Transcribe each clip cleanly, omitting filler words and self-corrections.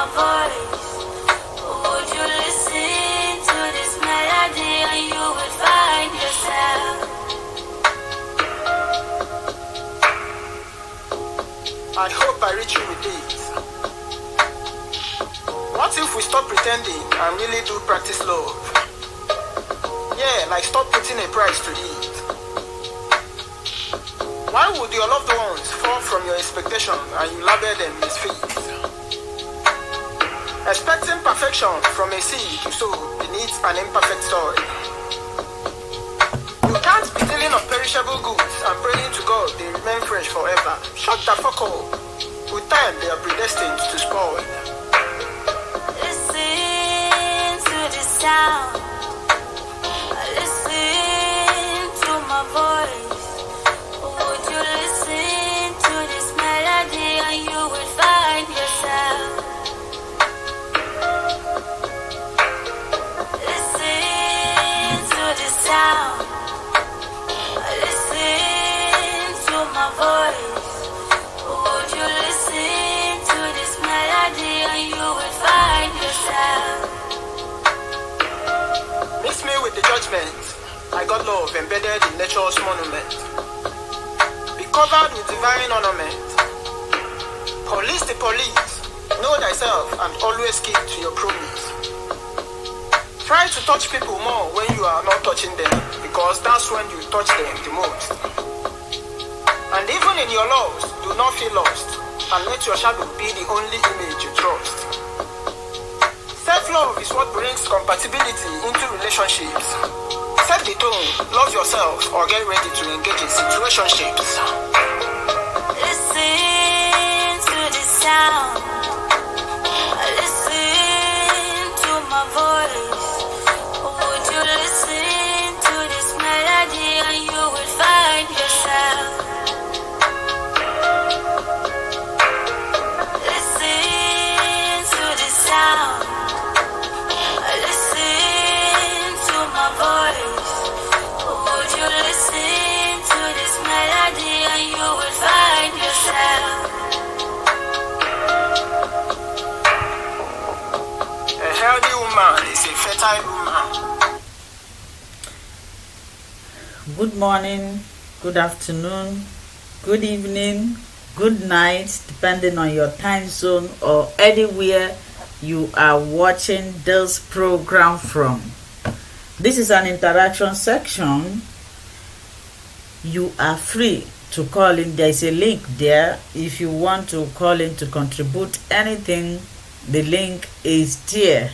my voice? Would you listen to this melody and you would find yourself? I hope I reach you with this. What if we stop pretending and really do practice love? Yeah, like stop putting a price to it. Why would your loved ones fall from your expectation and you label them misfits? Expecting perfection from a seed you sow beneath an imperfect soil. You can't be dealing on perishable goods and praying to God they remain fresh forever. Shut the fuck up. With time they are predestined to spoil. Listen to the sound. Listen to my voice. Would you listen to this melody and you would find yourself? Listen to the sound. Listen to my voice. Would you listen to this melody and you would find yourself? Mix me with the judgment. I got love embedded in nature's monument. Be covered with divine ornament. Police the police. Know thyself and always keep to your promise. Try to touch people more when you are not touching them, because that's when you touch them the most. And even in your loves, do not feel lost, and let your shadow be the only image you trust. Self-love is what brings compatibility into relationships. Set the tone, love yourself, or get ready to engage in situationships. Listen to the sound. Listen to my voice. Would you listen to this melody and you will find yourself? Listen to the sound. Listen to my voice. Would you listen to this melody and you will find yourself? A healthy woman is a fertile woman. Good morning, good afternoon, good evening, good night, depending on your time zone or anywhere you are watching this program from. This is an interaction section. You are free to call in. There is a link there. If you want to call in to contribute anything, the link is there.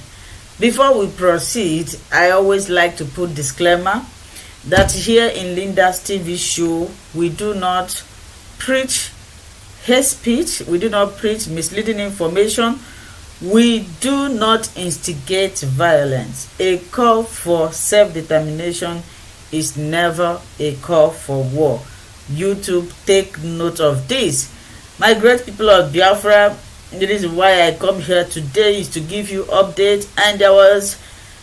Before we proceed, I always like to put disclaimer that here in Linda's TV show, we do not preach hate speech, we do not preach misleading information, we do not instigate violence. A call for self-determination is never a call for war. YouTube, take note of this. My great people of Biafra, the reason why I come here today is to give you update. And there was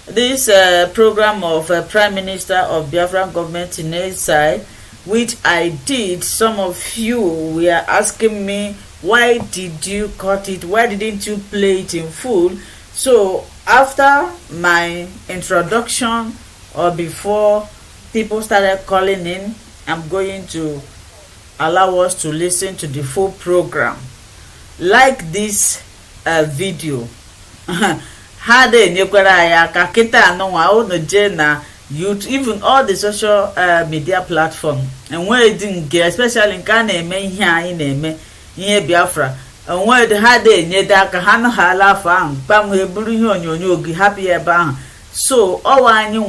this program of Prime Minister of Biafran government in Inally, which I did. Some of you were asking me, why did you cut it? Why didn't you play it in full? So after my introduction, or before people started calling in, I'm going to allow us to listen to the full program. Like this video. Had a nyekwara kakita no wa o no je na YouTube, even all the social media platform, and where it didn't get, especially in Ghana, here in Biafra, and where the had a nyeda ka hano hala fan bam we buru nyonyo happy eba. So our new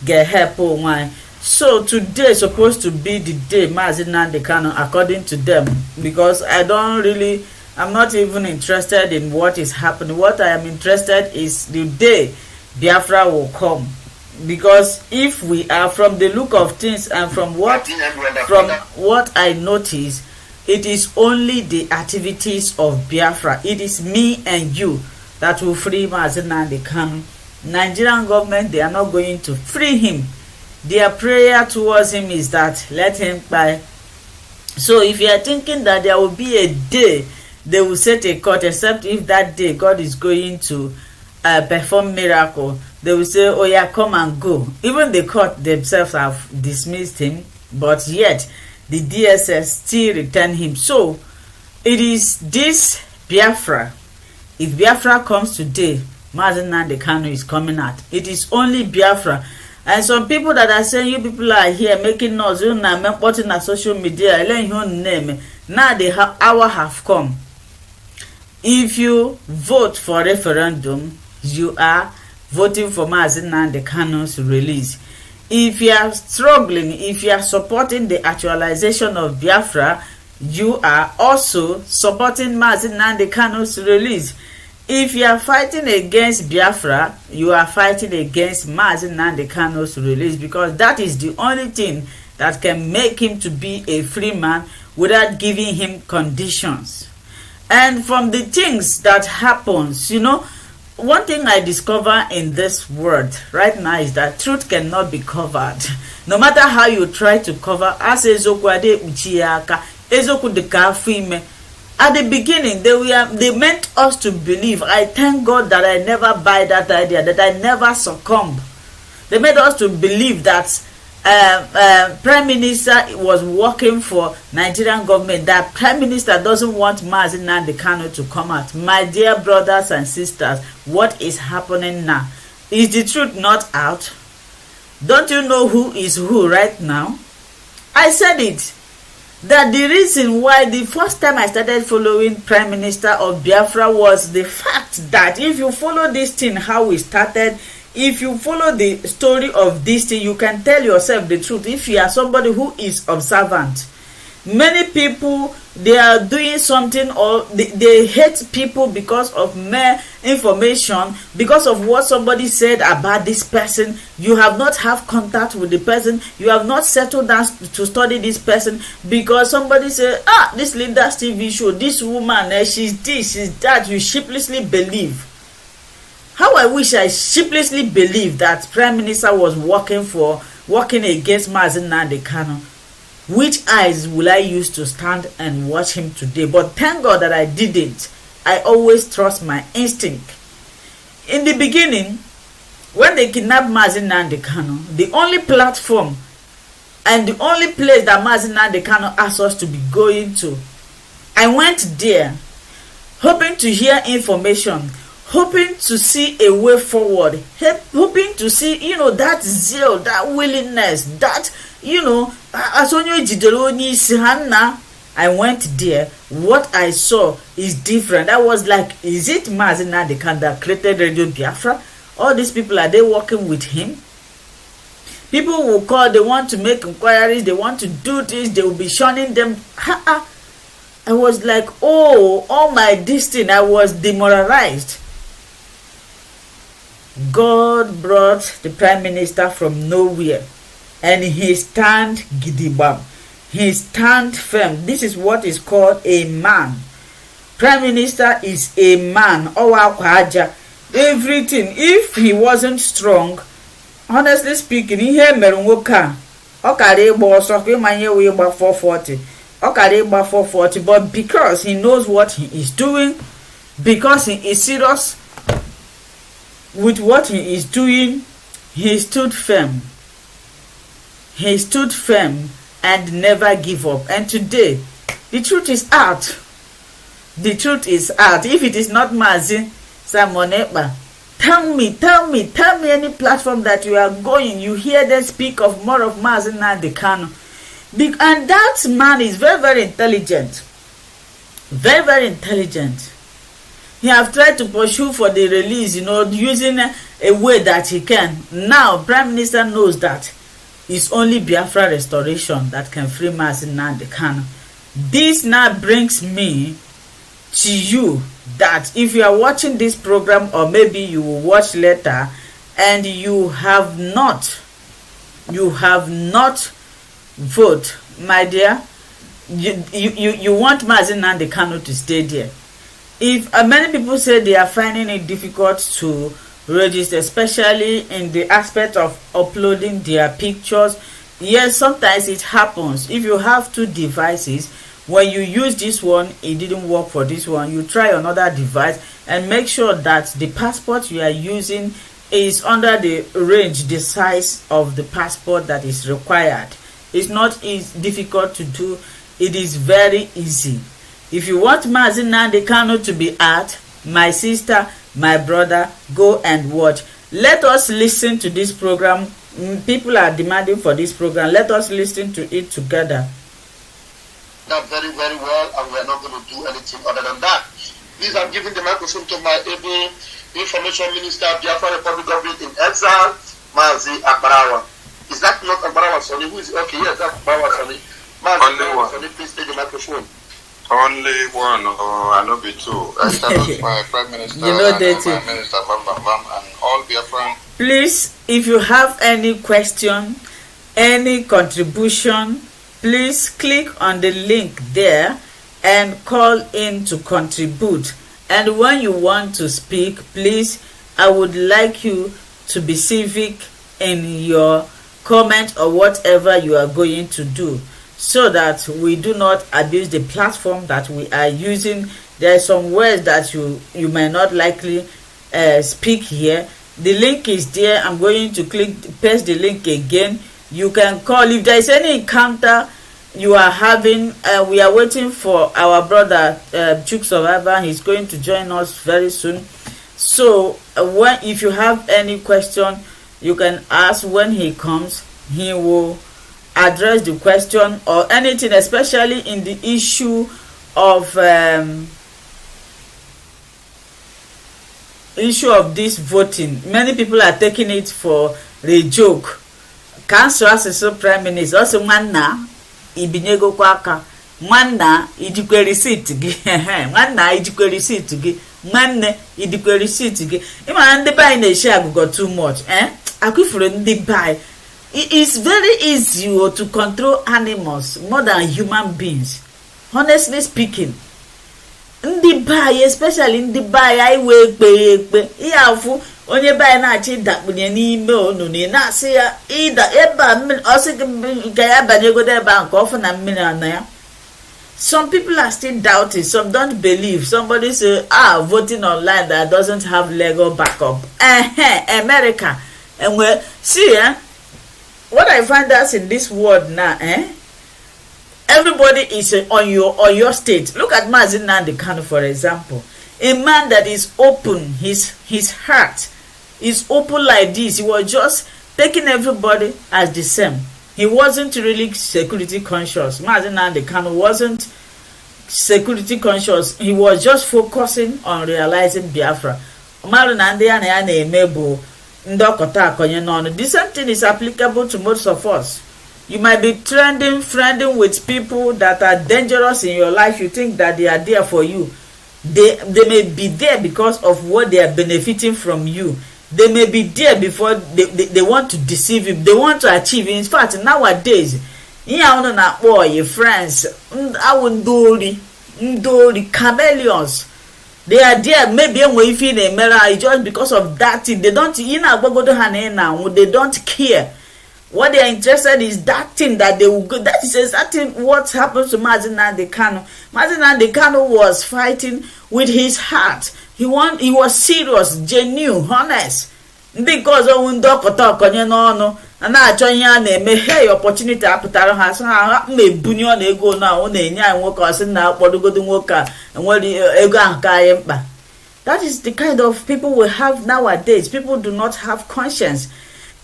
get help one. So today is supposed to be the day Mazina the canon according to them, because I'm not even interested in what is happening. What I am interested is the day Biafra will come. Because if we are, from the look of things and from what I notice, it is only the activities of Biafra. It is me and you that will free Mazina the canon. Nigerian government, they are not going to free him. Their prayer towards him is that let him die. So if you are thinking that there will be a day they will set a court, except if that day God is going to perform miracle. They will say, oh yeah, come and go. Even the court themselves have dismissed him, but yet the DSS still return him. So it is this Biafra. If Biafra comes today, Mazi Nnamdi Kanu is coming out. It is only Biafra. And some people that are saying, you people are here making noise, you know, putting on social media, now the hour have come. If you vote for referendum, you are voting for Mazi Nnamdi Kanu's release. If you are struggling, if you are supporting the actualization of Biafra, you are also supporting Mazi Nnamdi Kanu's release. If you are fighting against Biafra, you are fighting against Mazi Nnamdi Kanu's release, because that is the only thing that can make him to be a free man without giving him conditions. And from the things that happens, you know, one thing I discover in this world right now is that truth cannot be covered. No matter how you try to cover, as ezoku ade uchiaka, ezoku de kafime. At the beginning, they meant us to believe. I thank God that I never buy that idea, that I never succumb. They made us to believe that Prime Minister was working for Nigerian government, that Prime Minister doesn't want Mazi Nnamdi Kanu to come out. My dear brothers and sisters, what is happening now? Is the truth not out? Don't you know who is who right now? I said it. That the reason why the first time I started following Prime Minister of Biafra was the fact that if you follow this thing, how we started, if you follow the story of this thing, you can tell yourself the truth. If you are somebody who is observant, many people, they are doing something, or they hate people because of mere information, because of what somebody said about this person. You have not have contact with the person, you have not settled down to study this person, because somebody said, this Linda's TV show, this woman, she's this, she's that. You sheepishly believe. How I wish I sheepishly believed that Prime Minister was working against Mazi Nnamdi Kanu. Which eyes will I use to stand and watch him today? But thank God that I didn't. I always trust my instinct. In the beginning, when they kidnapped Mazi Nnamdi Kanu, the only platform and the only place that Mazi Nnamdi Kanu asked us to be going to, I went there hoping to hear information, hoping to see a way forward, hoping to see, that zeal, that willingness, that, I went there. What I saw is different. I was like, is it Mazi Nnamdi Kanu that created Radio Biafra? All these people, are they working with him? People will call, they want to make inquiries, they want to do this, they will be shunning them. I was like, all my destiny, I was demoralized. God brought the Prime Minister from nowhere, and he stand gidibam. He stand firm. This is what is called a man. Prime Minister is a man. Everything. If he wasn't strong, honestly speaking, he had merungoka. Okay, boss, okay, my year we about 440. Okay, about 440. But because he knows what he is doing, because he is serious with what he is doing, he stood firm. He stood firm and never give up. And today, the truth is out. The truth is out. If it is not Mazi Samoneba, tell me any platform that you are going, you hear them speak of more of Mazi Nnamdi Kanu. And that man is very, very intelligent. Very, very intelligent. He have tried to pursue for the release, using a way that he can. Now, Prime Minister knows that it's only Biafra restoration that can free Mazi Nnamdi Kanu. This now brings me to you that if you are watching this program, or maybe you will watch later, and you have not vote, my dear, you want Mazi Nnamdi Kanu to stay there. If many people say they are finding it difficult to register, especially in the aspect of uploading their pictures, yes, sometimes it happens. If you have two devices, when you use this one, it didn't work for this one, you try another device and make sure that the passport you are using is under the range, the size of the passport that is required. It's not difficult to do. It is very easy. If you want Mazi Nnamdi Kanu to be at, my sister, my brother, go and watch. Let us listen to this program. People are demanding for this program. Let us listen to it together. That very, very well, and we are not going to do anything other than that. Please, I'm giving the microphone to my able Information Minister, Biafran Republic Government in exile, Mazi Agbarawa. Is that not Agbarawa, Sonny? Who is okay? Yes, that's Agbarawa, Sonny. Mazi one. Sonny, please take the microphone. Only one, or I know be two. I salute my Prime Minister, you know and my Minister, and all Biafran. Please, if you have any question, any contribution, please click on the link there and call in to contribute. And when you want to speak, please, I would like you to be civic in your comment or whatever you are going to do, so that we do not abuse the platform that we are using. There are some words that you may not likely speak here. The link is there. I'm going to paste the link again. You can call if there is any encounter you are having. We are waiting for our brother Chuk Survivor. He's going to join us very soon. So if you have any question, you can ask. When he comes, he will address the question or anything, especially in the issue of this voting. Many people are taking it for a joke. Council as a prime minister also manna ibinego kwaka manna idikwe receipt gi manna idikwe receipt gi manne idikwe receipt gi ima ndị buy na share go too much akwifuru ndị buy. It is very easy to control animals more than human beings, honestly speaking. Ndị buy, especially ndị buy I wee kpe ihe afụ onye buy na-achị dakpunye n'ime onunu na-asị ya ida eba mmiri ọsị nke ya banyegode ebe nke ọfụ na mmiri ana ya. Some people are still doubting, some don't believe. Somebody say voting online that doesn't have legal backup. America. And we see what I find out in this world now, everybody is on your state. Look at Mazi Nnamdi Kanu, for example. A man that is open, his heart is open like this. He was just taking everybody as the same. He wasn't really security conscious. Mazi Nnamdi Kanu wasn't security conscious. He was just focusing on realizing Biafra. The same thing is applicable to most of us. You might be friending with people that are dangerous in your life. You think that they are there for you. They may be there because of what they are benefiting from you. They may be there before they want to deceive you. They want to achieve. In fact, nowadays, your friends, chameleons. They are there, maybe if in a mirror, just because of that thing. They don't, they don't care. What they are interested is that thing that they will go. That is exactly what happened to Mazi Nnamdi Kanu. Mazi Nnamdi Kanu was fighting with his heart. He was serious, genuine, honest. Because and I join ya na-eme opportunity apụtara ha so ha na-ebunye ọ na-ego na ọ na-enye anyị nwoke ọsị na akpọdogodo nwoke a nwere ego ahụ ka anyị mkpa. That is the kind of people we have nowadays. People do not have conscience.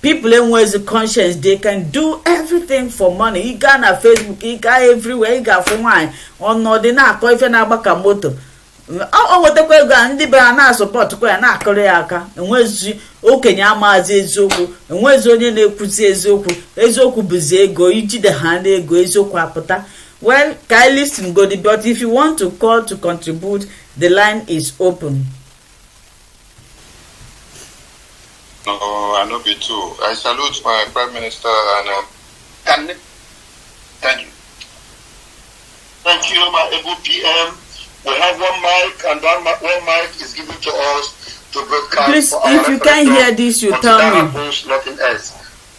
People enwezi conscience. They can do everything for money. You go na Facebook, you go everywhere, you go for wine. Ọnọdụ na-akọ ife na-agbaka moto. O wetakwa ego a ndị be ha na-asọpọtụ kwa ya na-akọrọ ya aka. Enwezi okenye amazi eziokwu, enwezi onye na-ekwuzi eziokwu. Eziokwu bụzi ego, ijide ha na ego eziokwu apụta. Well, can I listen go, but if you want to call to contribute, the line is open. No, I know be too. I salute my Prime Minister and thank you. Thank you, my able PM. We have one mic, and one mic is given to us to broadcast. Please, if you can't hear this, you tell me. Nothing else.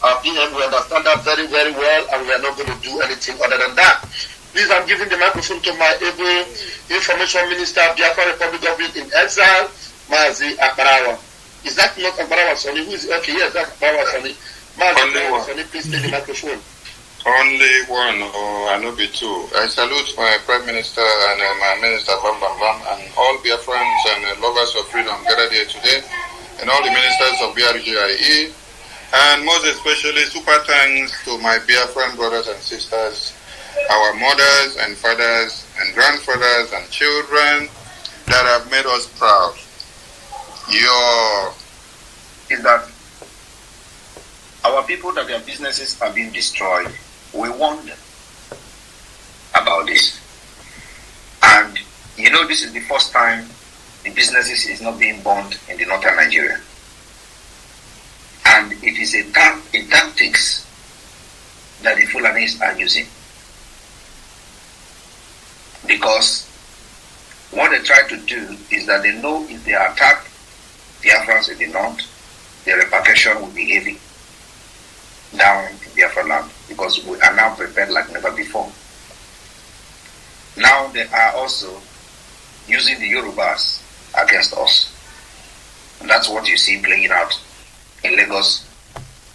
Our PM, we understand that very, very well, and we are not going to do anything other than that. Please, I'm giving the microphone to my able Information Minister, Biafran Republic Government in Exile, Mazi Akbarawa. Is that not Akbarawa Sonny? Who is okay? Yes, that's Akbarawa Sonny. Mazi Akbarawa Sonny, please take the microphone. Only one, or I know be two. I salute my Prime Minister and my Minister Bam Bam Bam and all Biafrans and lovers of freedom gathered here today, and all the ministers of BRGIE, and most especially super thanks to my Biafran brothers and sisters, our mothers and fathers and grandfathers and children that have made us proud. Is that our people that their businesses are being destroyed, we warn them about this. And you know, this is the first time the businesses is not being burned in the northern Nigeria. And it is a tactics that the Fulanis are using. Because what they try to do is that they know if they attack Biafrans in the north, the repercussion will be heavy down in Biafra land, because we are now prepared like never before. Now they are also using the Yorubas against us. And that's what you see playing out in Lagos,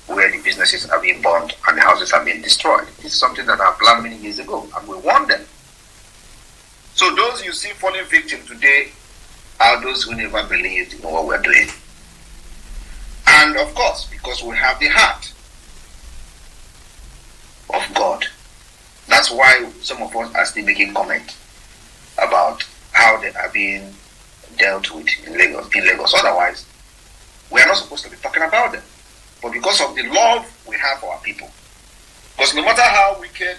where the businesses are being burned and the houses are being destroyed. It's something that I planned many years ago, and we warned them. So those you see falling victim today are those who never believed in what we're doing. And of course, because we have the heart of God. That's why some of us are still making comment about how they are being dealt with in Lagos. Otherwise, we are not supposed to be talking about them. But because of the love we have for our people, because no matter how wicked,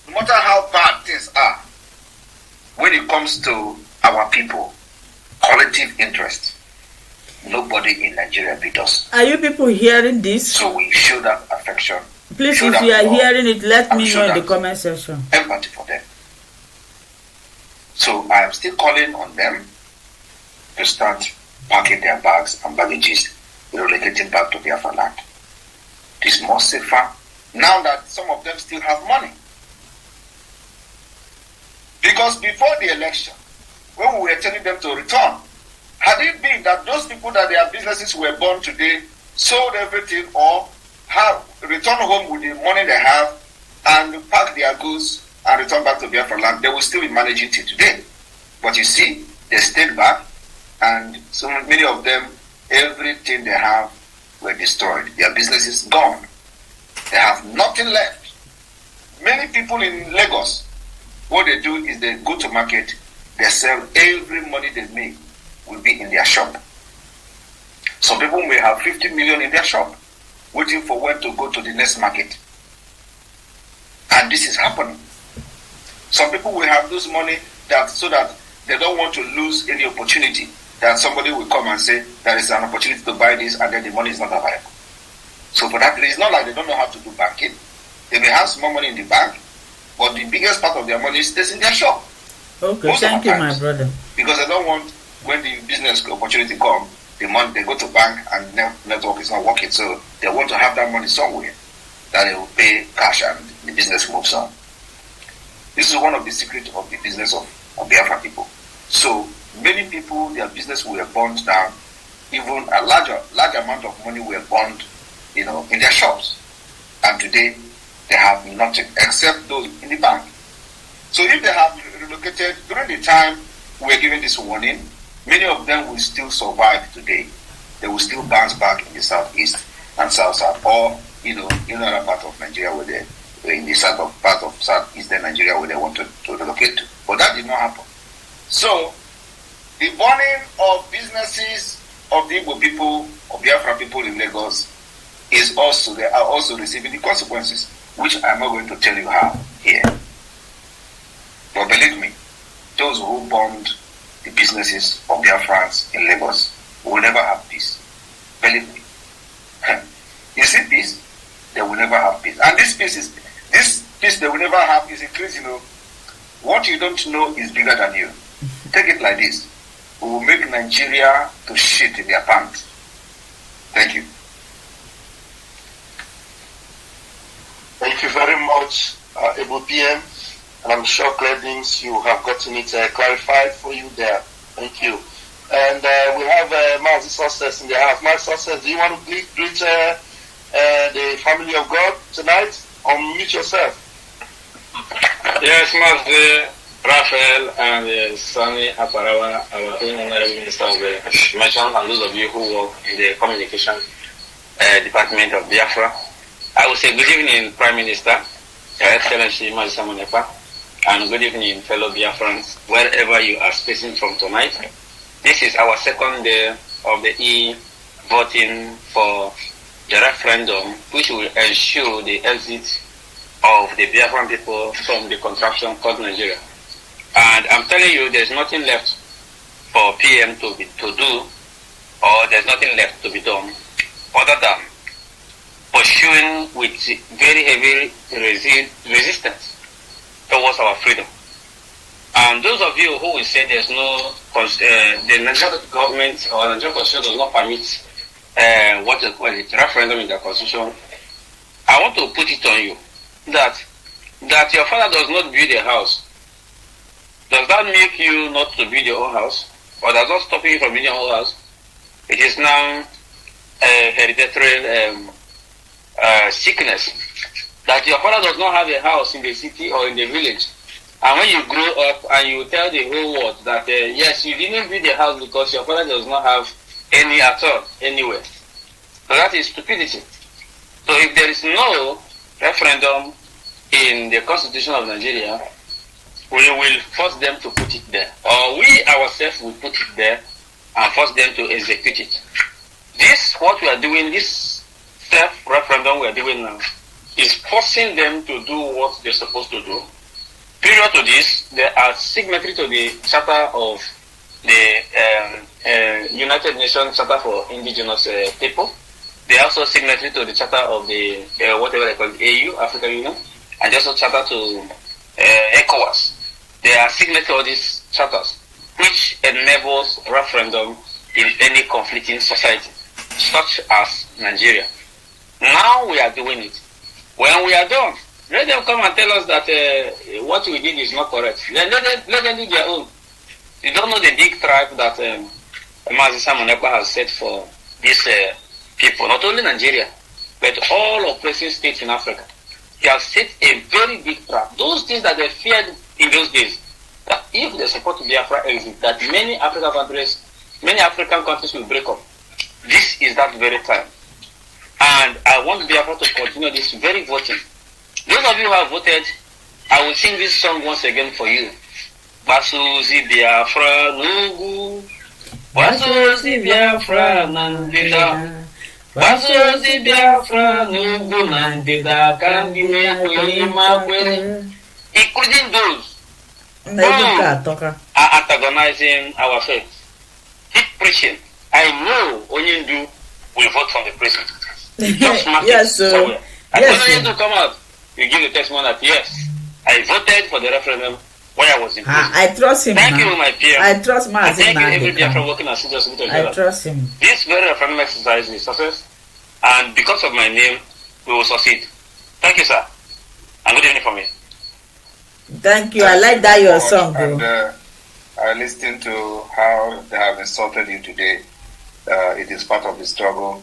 no matter how bad things are, when it comes to our people, collective interest, nobody in Nigeria beat us. Are you people hearing this? So we show that affection. Please, if you are hearing it, let me know in the comment section. Empathy for them. So I am still calling on them to start packing their bags and baggages, relocating back to Biafra land. It is more safer now that some of them still have money. Because before the election, when we were telling them to return, had it been that those people that their businesses were burned today sold everything or have returned home with the money they have and pack their goods and return back to Biafra land, they will still be managing till today. But you see, they stayed back, and so many of them, everything they have were destroyed. Their business is gone. They have nothing left. Many people in Lagos, what they do is they go to market, they sell every money they make will be in their shop. Some people may have 50 million in their shop, waiting for when to go to the next market. And this is happening. Some people will have those money that so that they don't want to lose any opportunity, that somebody will come and say there is an opportunity to buy this and then the money is not available. So for that reason, it's not like they don't know how to do banking. They may have small money in the bank, but the biggest part of their money stays in their shop. Okay, thank you, my brother. Because they don't want, when the business opportunity comes, the money they go to bank and network is not working, so they want to have that money somewhere that they will pay cash and the business moves on. This is one of the secrets of the business of Biafra people. So many people, their business were burned down. Even a large amount of money were burned, in their shops. And today they have nothing except those in the bank. So if they have relocated during the time we were given this warning, many of them will still survive today. They will still bounce back in the southeast and south, or in another part of Nigeria where they, in the part of southeastern Nigeria where they want to relocate to. But that did not happen. So the burning of businesses of the Igbo people, of Biafra people in Lagos, they are also receiving the consequences, which I'm not going to tell you how here. But believe me, those who bombed the businesses of Biafrans in Lagos will never have peace. Believe me. You see peace? They will never have peace. And this peace they will never have is increasing. What you don't know is bigger than you. Take it like this. We will make Nigeria to shit in their pants. Thank you. Thank you very much, Ebo PM. And I'm sure Cleddings, you have gotten it clarified for you there. Thank you. And we have Mazi Success in the house. My Success, do you want to greet the family of God tonight? Unmute yourself. Yes, Mazi, Raphael, and Sunny Aparawa, our Honorable Minister of Information, and those of you who work in the communication department of Biafra. I will say good evening, Prime Minister, Your Excellency Mazi Samonepa, and good evening, fellow Biafrans, wherever you are spacing from tonight. This is our second day of the voting for the referendum, which will ensure the exit of the Biafran people from the contraction called Nigeria. And I'm telling you, there's nothing left for PM to do, or there's nothing left to be done, other than pursuing with very heavy resistance towards our freedom. And those of you who will say there's no, the Nigerian government or Nigerian constitution does not permit what they call it, referendum in the constitution, I want to put it on you that your father does not build a house. Does that make you not to build your own house? Or does that stop you from building your own house? It is now a hereditary sickness that your father does not have a house in the city or in the village. And when you grow up and you tell the whole world that yes, you didn't build a house because your father does not have any at all anywhere. So that is stupidity. So if there is no referendum in the Constitution of Nigeria, we will force them to put it there. Or we ourselves will put it there and force them to execute it. This, what we are doing, this self-referendum we are doing now, is forcing them to do what they're supposed to do. Prior to this, they are signatory to the Charter of the United Nations Charter for Indigenous People. They are also signatory to the Charter of the, whatever they call it, AU, African Union, and also Charter to ECOWAS. They are signatory to all these charters, which enables referendum in any conflicting society, such as Nigeria. Now we are doing it. When we are done, let them come and tell us that what we did is not correct. Let them do their own. You don't know the big tribe that Mazi Samonepa has set for these people, not only Nigeria, but all oppressive states in Africa. He has set a very big trap. Those things that they feared in those days, that if they support Biafra exit, that many African countries will break up. This is that very time. And I want Biafra to continue this very voting. Those of you who have voted, I will sing this song once again for you. Basuzi Biafra Nugu, Basuzi Biafra Nandida, Basuzi Biafra Nugu Nandida, Kandime Kweli, including those who are antagonizing our faith. Keep preaching. I know Onyendu will vote for the president. Just mark yes, it somewhere. And yes, when Onyendu come out, you give the testimony that yes, I voted for the referendum when I was in prison. I trust him. Thank now. you, my peer. I trust Mazi. Thank you, every Biafra working as serious with I trust him. This very referendum exercise is success, and because of my name, we will succeed. Thank you, sir. And good evening for me. Thank you. I like that your song, bro. And I listened to how they have insulted you today. It is part of the struggle.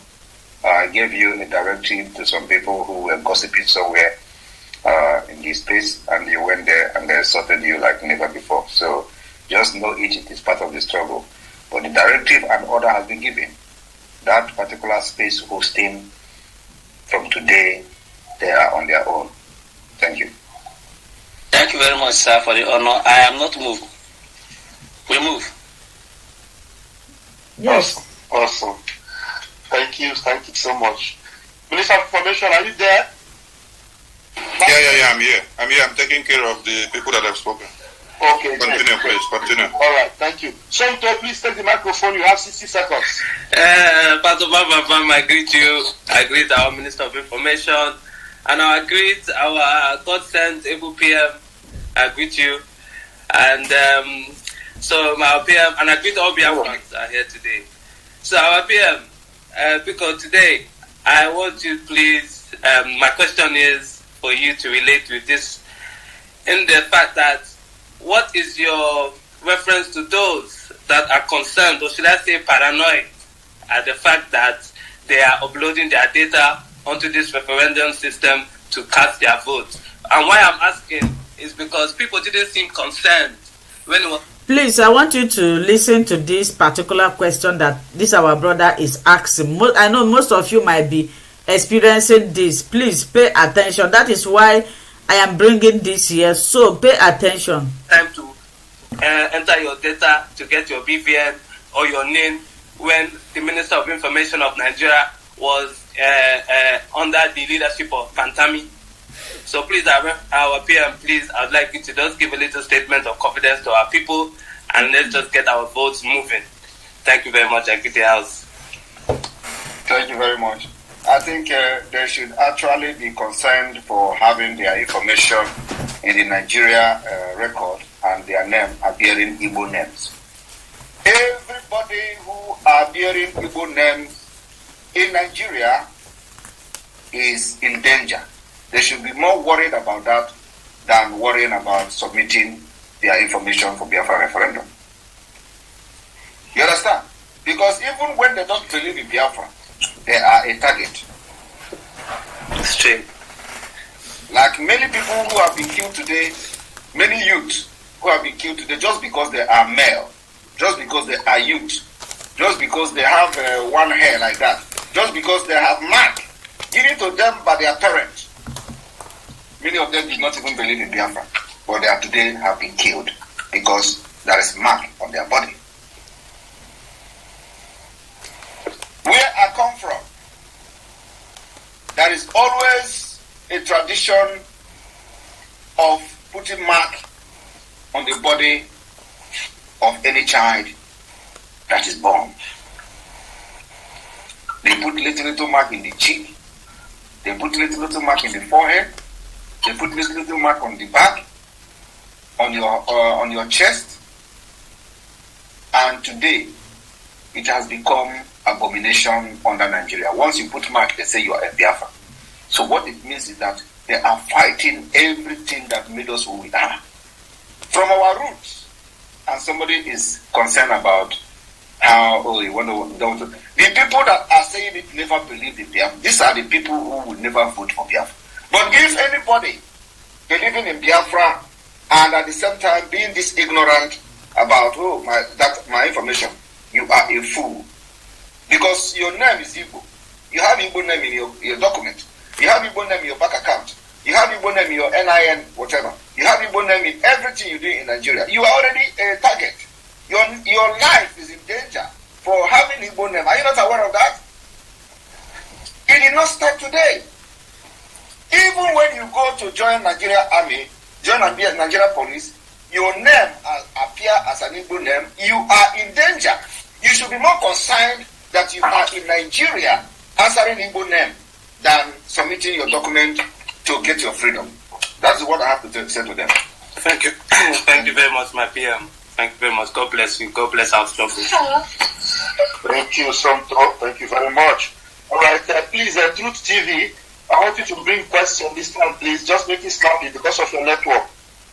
I gave you a directive to some people who were gossiping somewhere in this place, and you went there and they insulted you like never before. So just know it is part of the struggle. But the directive and order has been given. That particular space hosting from today, they are on their own. Thank you. Thank you very much, sir, for the honor. I am not moved. We move. Yes. Awesome. Thank you so much. Minister of Information, are you there? Yeah, I'm here. I'm taking care of the people that have spoken. Okay. Continue, please. Continue. All right, thank you. Sonto, please take the microphone. You have 60 seconds. Pastor Bam, I greet you. I greet our Minister of Information. And I greet our God-sent able PM. I greet you. And so my PM, and I greet all Biafrans are here today. So our PM, because today, I want you please, my question is for you to relate with this in the fact that what is your reference to those that are concerned, or should I say paranoid, at the fact that they are uploading their data onto this referendum system to cast their votes? And why I'm asking is because people didn't seem concerned when it was... Please, I want you to listen to this particular question that this our brother is asking. I know most of you might be experiencing this. Please pay attention. That is why I am bringing this here. So pay attention. Time to enter your data to get your BVN or your name when the Minister of Information of Nigeria was under the leadership of Pantami. So please, our PM, please, I'd like you to just give a little statement of confidence to our people, and let's just get our votes moving. Thank you very much. I greet the House. Thank you very much. I think they should actually be concerned for having their information in the Nigeria record and their name are bearing Igbo names. Everybody who are bearing Igbo names in Nigeria is in danger. They should be more worried about that than worrying about submitting their information for Biafra referendum. You understand? Because even when they don't believe in Biafra, they are a target. It's true. Like many people who have been killed today, many youths who have been killed today just because they are male, just because they are youth, just because they have one hair like that, just because they have mark given to them by their parents. Many of them did not even believe in Biafra, but they are today have been killed because there is mark on their body. Where I come from, there is always a tradition of putting mark on the body of any child that is born. They put little mark in the cheek, they put little mark in the forehead, they put little mark on the back, on your chest, and today it has become abomination under Nigeria. Once you put mark, they say you are a Biafra. So what it means is that they are fighting everything that made us who we are, from our roots. And somebody is concerned about how you want to. The people that are saying it never believe in Biafra. These are the people who would never vote for Biafra. But if anybody believing in Biafra and at the same time being this ignorant about my information, you are a fool. Because your name is Igbo. You have Igbo name in your document. You have Igbo name in your bank account. You have Igbo name in your NIN, whatever. You have Igbo name in everything you do in Nigeria. You are already a target. Your life is in danger for having Igbo name. Are you not aware of that? It did not start today. Even when you go to join Nigeria Army, join Nigeria Police, your name appear as an Igbo name, you are in danger. You should be more concerned that you are in Nigeria answering Igbo name than submitting your document to get your freedom. That's what I have to say to them. Thank you. Thank you very much, my PM. Thank you very much. God bless you. God bless our struggle. Thank you, Somto. Thank you very much. All right, please, Truth TV, I want you to bring questions this time, please. Just make it snappy because of your network.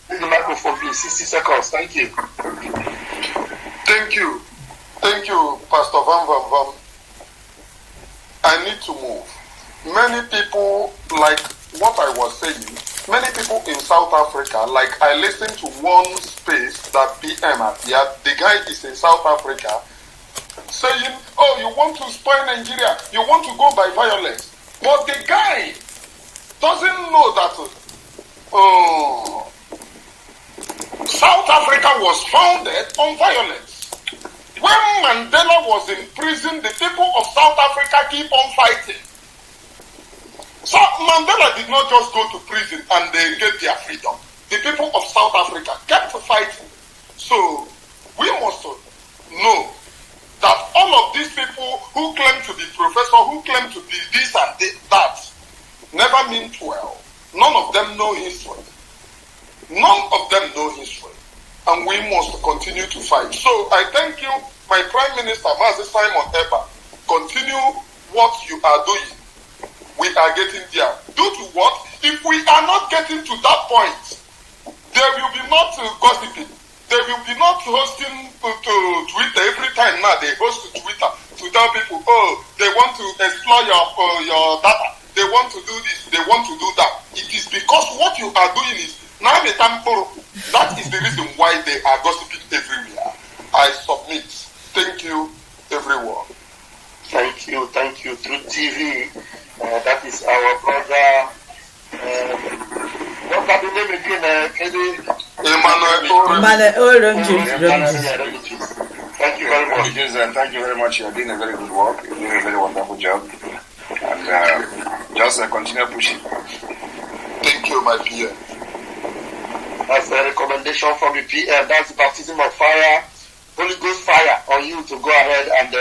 Take the microphone, please. 60 seconds. Thank you. Thank you. Thank you, Pastor Van Van Van. I need to move. Many people, like what I was saying, many people in South Africa, like I listened to one space that PM appeared, the guy is in South Africa, saying, oh, you want to spoil Nigeria, you want to go by violence. But the guy doesn't know that South Africa was founded on violence. When Mandela was in prison, the people of South Africa keep on fighting. So Mandela did not just go to prison and they get their freedom. The people of South Africa kept fighting. So we must know that all of these people who claim to be professor, who claim to be this and that, never mean well. None of them know history. None of them know history. And we must continue to fight. So I thank you, my Prime Minister, Mazi Simon Eba. Continue what you are doing. We are getting there. Due to what? If we are not getting to that point, They will be not gossiping. They will be not hosting to Twitter every time. Now they host to Twitter to tell people, oh, they want to explore your data. They want to do this. They want to do that. It is because what you are doing is now the temporal. That is the reason why they are gossiping everywhere. I submit. Thank you, everyone. Thank you. Through TV, that is our brother. What was the name again? Emmanuel Oranges. Thank you very much. And thank you very much. You're doing a very good work. You're doing a very wonderful job. And just continue pushing. Thank you, my PM. That's a recommendation from the PM. That's the baptism of fire, Holy Ghost fire on you to go ahead and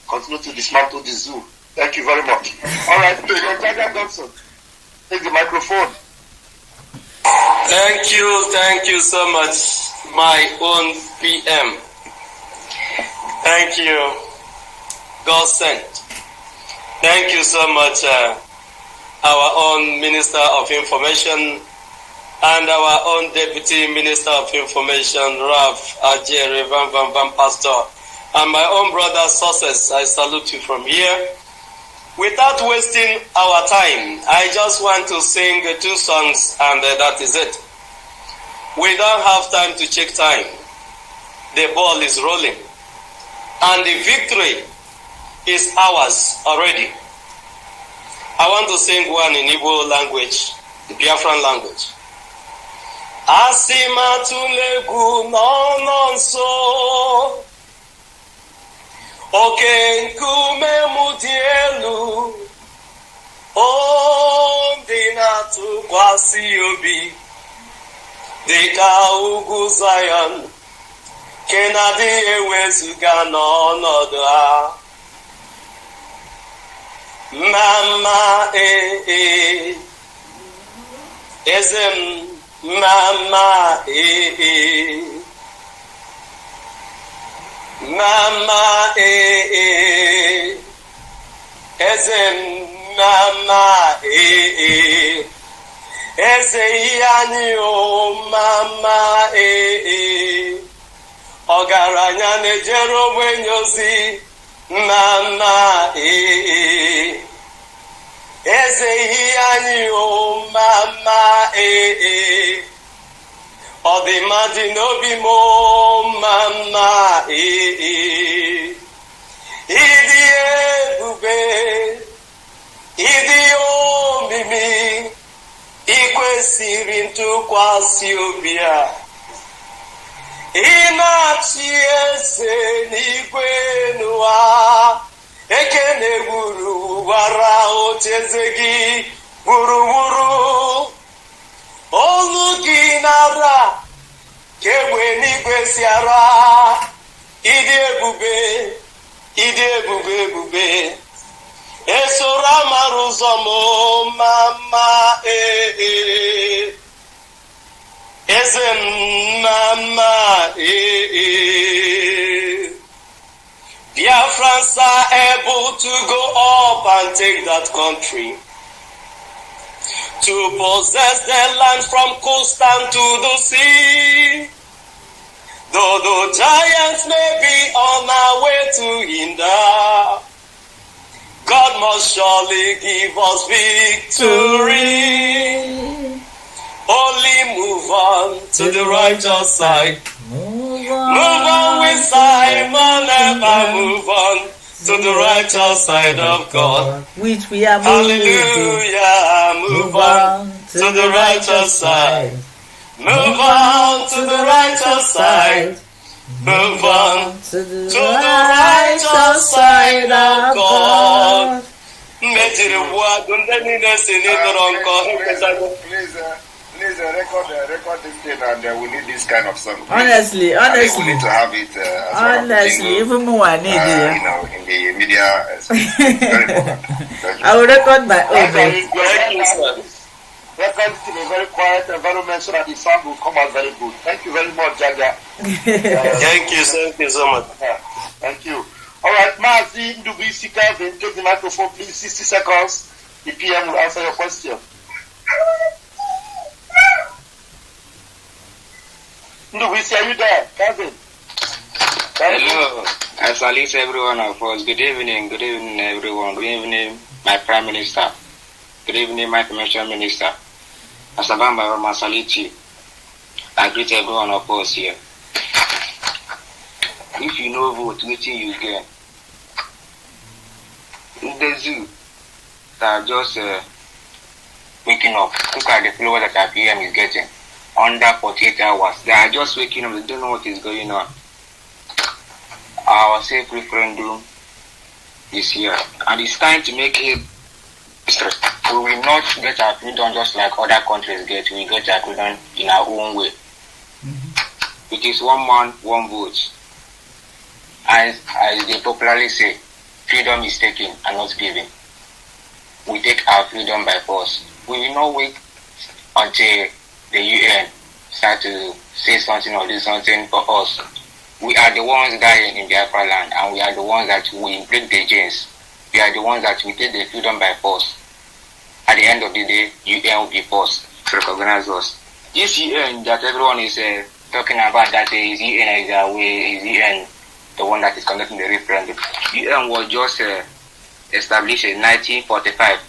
continue to dismantle the zoo. Thank you very much. All right, Jaja Johnson, take the microphone. Thank you so much, my own PM. Thank you, God sent. Thank you so much, our own Minister of Information and our own Deputy Minister of Information, Raf Ajere Van Pastor, and my own brother Success. I salute you from here. Without wasting our time, I just want to sing 2 songs and that is it. We don't have time to check time. The ball is rolling. And the victory is ours already. I want to sing one in Igbo language, the Biafran language. Asimatulegu no nso. Oke nkume mudielu, o ndị na-atụkwasị obi, dịka ugwu Zion, nke na-adịghị ewezuga n'ọnọdụ ha. Mama eze m, mama Mama eze mama eze yani o mama ọgaranya na-ejere ogbenye ozi mama eze yani o mama ọ dị mmadụ n'obi m mama ịdị ebube ịdị omimi ikwesịrị ntụkwasị obi a ị na-achị eze n'igwe n'ụwa ekene gburu gbara ocheeze gị gburugburu olu gị nara kegbe n'igwe si ara ịdị ebube ebube esoro amara ụzọ m mama eze m mama Biafrans are able to go up and take that country, to possess the land from coast and to the sea. Though the giants may be on our way to hinder, God must surely give us victory. Only move on to the righteous side. Move on with Simon, ever move on to the righteous side of God, which we are hallelujah, move on to the righteous side. Move on to the righteous side. Move on to the righteous side of God. Please record this thing, and we need this kind of song. Honestly, we need to have it honestly, even more I need it. In the media. Very important. I will record my own. Thank you, sir. Record it in a very quiet environment so that the sound will come out very good. Thank you very much, Jaja. Thank you so much. Thank you. All right, Mazi Ndubi Sika, take the microphone, please. 60 seconds. The PM will answer your question. Louis, are you there? Kevin? Hello. I salute everyone of us. Good evening everyone. Good evening, my Prime Minister. Good evening, my Commercial Minister. Asabamba Masaliti. I greet everyone of us here. If you know vote, waiting you get. In the zoo, that are just waking up. Look at the flow that our PM is getting. Under 48 hours. They are just waking up. They don't know what is going on. Our safe referendum is here. And it's time to make it. We will not get our freedom just like other countries get. We get our freedom in our own way. Mm-hmm. It is one man, one vote. As they popularly say, freedom is taken and not given. We take our freedom by force. We will not wait until the UN start to say something or do something for us. We are the ones dying in Biafra land, and we are the ones that will break the chains. We are the ones that will take the freedom by force. At the end of the day, UN will be forced to recognize us. This UN that everyone is talking about, that is UN is our way, is UN the one that is conducting the referendum. UN was just established in 1945.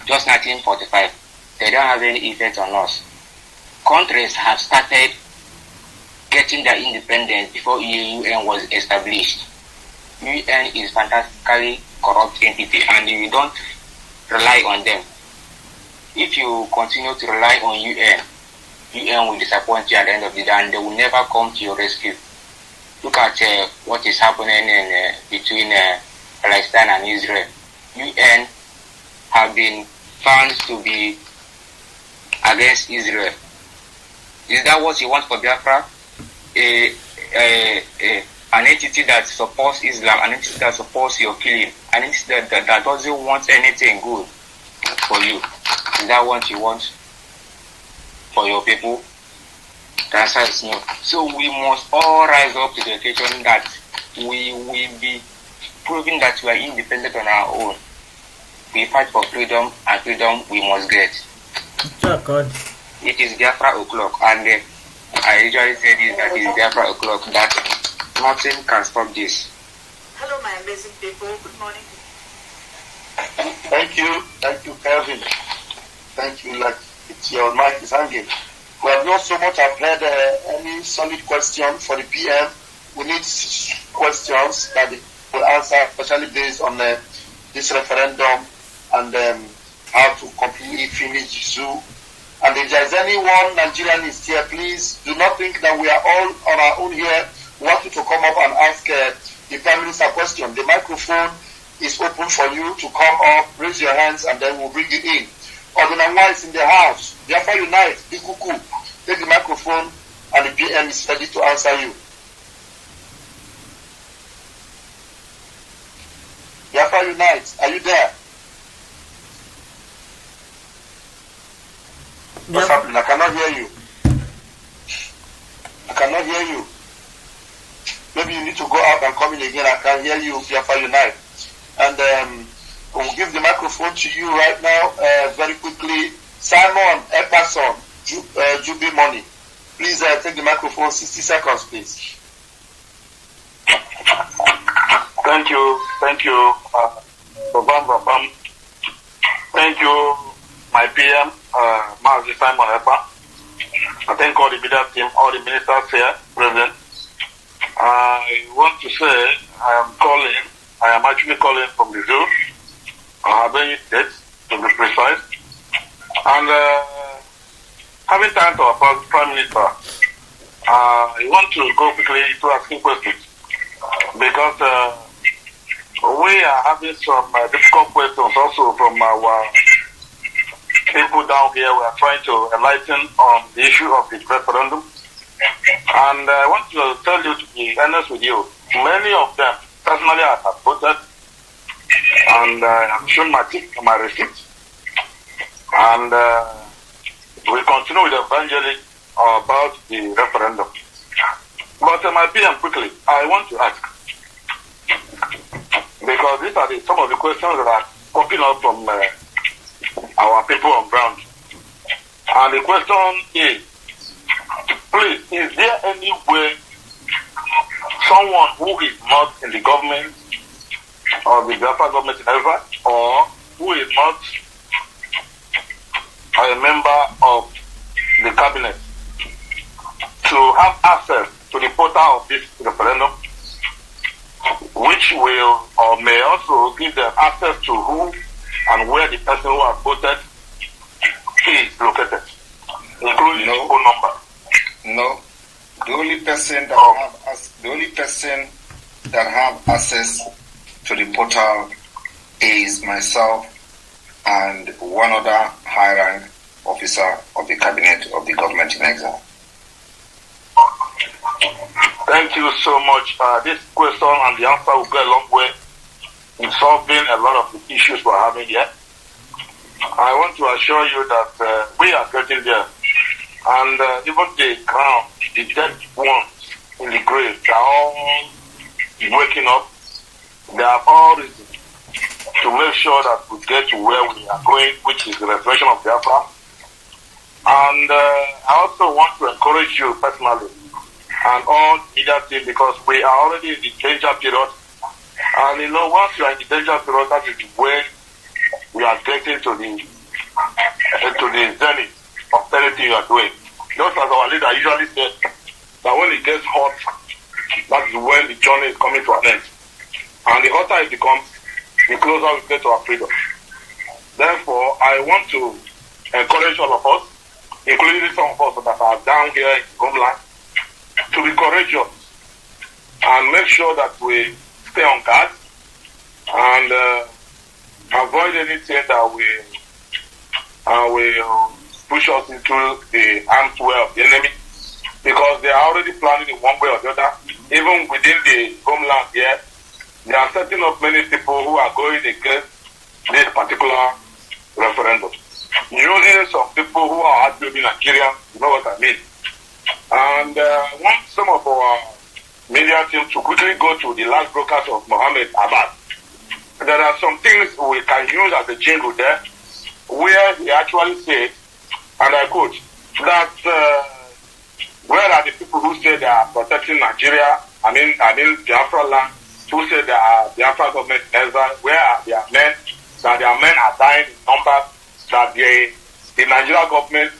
Just 1945. They don't have any effect on us. Countries have started getting their independence before UN was established. UN is fantastically corrupt entity, and we don't rely on them. If you continue to rely on UN will disappoint you at the end of the day, and they will never come to your rescue. Look at what is happening between Palestine and Israel. UN have been found to be against Israel. Is that what you want for Biafra? An entity that supports Islam, an entity that supports your killing, an entity that doesn't want anything good for you. Is that what you want for your people? The answer is no. So we must all rise up to the occasion that we will be proving that we are independent on our own. We fight for freedom, and freedom we must get. Oh God. It is Biafra o'clock, and I usually say this, that it is Biafra o'clock, that nothing can stop this. Hello, my amazing people. Good morning. Thank you, Kevin. Thank you. Like your mic is hanging. We have not so much heard any solid question for the PM. We need questions that they will answer, especially based on this referendum and how to completely finish the zoo. And if there's anyone Nigerian is here, please do not think that we are all on our own here. We want you to come up and ask the Prime Minister a question. The microphone is open for you to come up, raise your hands, and then we'll bring you in. Odunanwa is in the house. Therefore, unite, be cuckoo. Take the microphone, and the PM is ready to answer you. Therefore, unite. Are you there? What's happening? I cannot hear you. I cannot hear you. Maybe you need to go out and come in again. I can hear you. Therefore, unite. And we'll give the microphone to you right now, very quickly. Simon Epperson, Jubi Money. Please take the microphone, 60 seconds, please. Thank you. Thank you, Thank you, my PM, Mazi Simon Epper. I thank all the media team, all the ministers here present. I want to say I am actually calling from the zoo. I have any dates to be precise. And having time to our Prime Minister, I want to go quickly to asking questions. Because we are having some difficult questions also from our people down here. We are trying to enlighten on the issue of the referendum. And I want to tell you, to be honest with you, many of them, personally, I have voted, and I have shown my receipt. And we continue with the evangelic about the referendum. But my PM, quickly, I want to ask, because these are some of the questions that are popping up from our people on ground. And the question is, please, is there any way someone who is not in the government or the Biafra government ever, or who is not a member of the cabinet, to have access to the portal of this referendum, which will or may also give them access to who and where the person who has voted is located, including his phone number? No. The only person that have access to the portal is myself and one other high-rank officer of the cabinet of the government in exile. Thank you so much. This question and the answer will go a long way in solving a lot of the issues we're having here. I want to assure you that we are getting there. And even the ground, the dead ones in the grave, they are all waking up. They are all reason to make sure that we get to where we are going, which is the restoration of Biafra. And I also want to encourage you personally and all media team, because we are already in the danger period. And you know, once you are in the danger period, that is when we are getting to the zenith of anything you are doing. Just as our leader usually said, that when it gets hot, that is when the journey is coming to an end. And the hotter it becomes, the closer we get to our freedom. Therefore, I want to encourage all of us, including some of us that are down here in homeland, to be courageous and make sure that we stay on guard and avoid anything that will push us into the armed way of the enemy, because they are already planning in one way or the other. Even within the homeland here, they are setting up many people who are going against this particular referendum. Using some people who are actually Nigerian, you know what I mean. And I want some of our media team to quickly go to the last broadcast of Mohammed Abbas. There are some things we can use as a jingle there, where he actually said, and I quote, that where are the people who say they are protecting Nigeria, I mean Biafra land, who say they are Biafra government exile, where are their men, that their men are dying in numbers, that the Nigeria government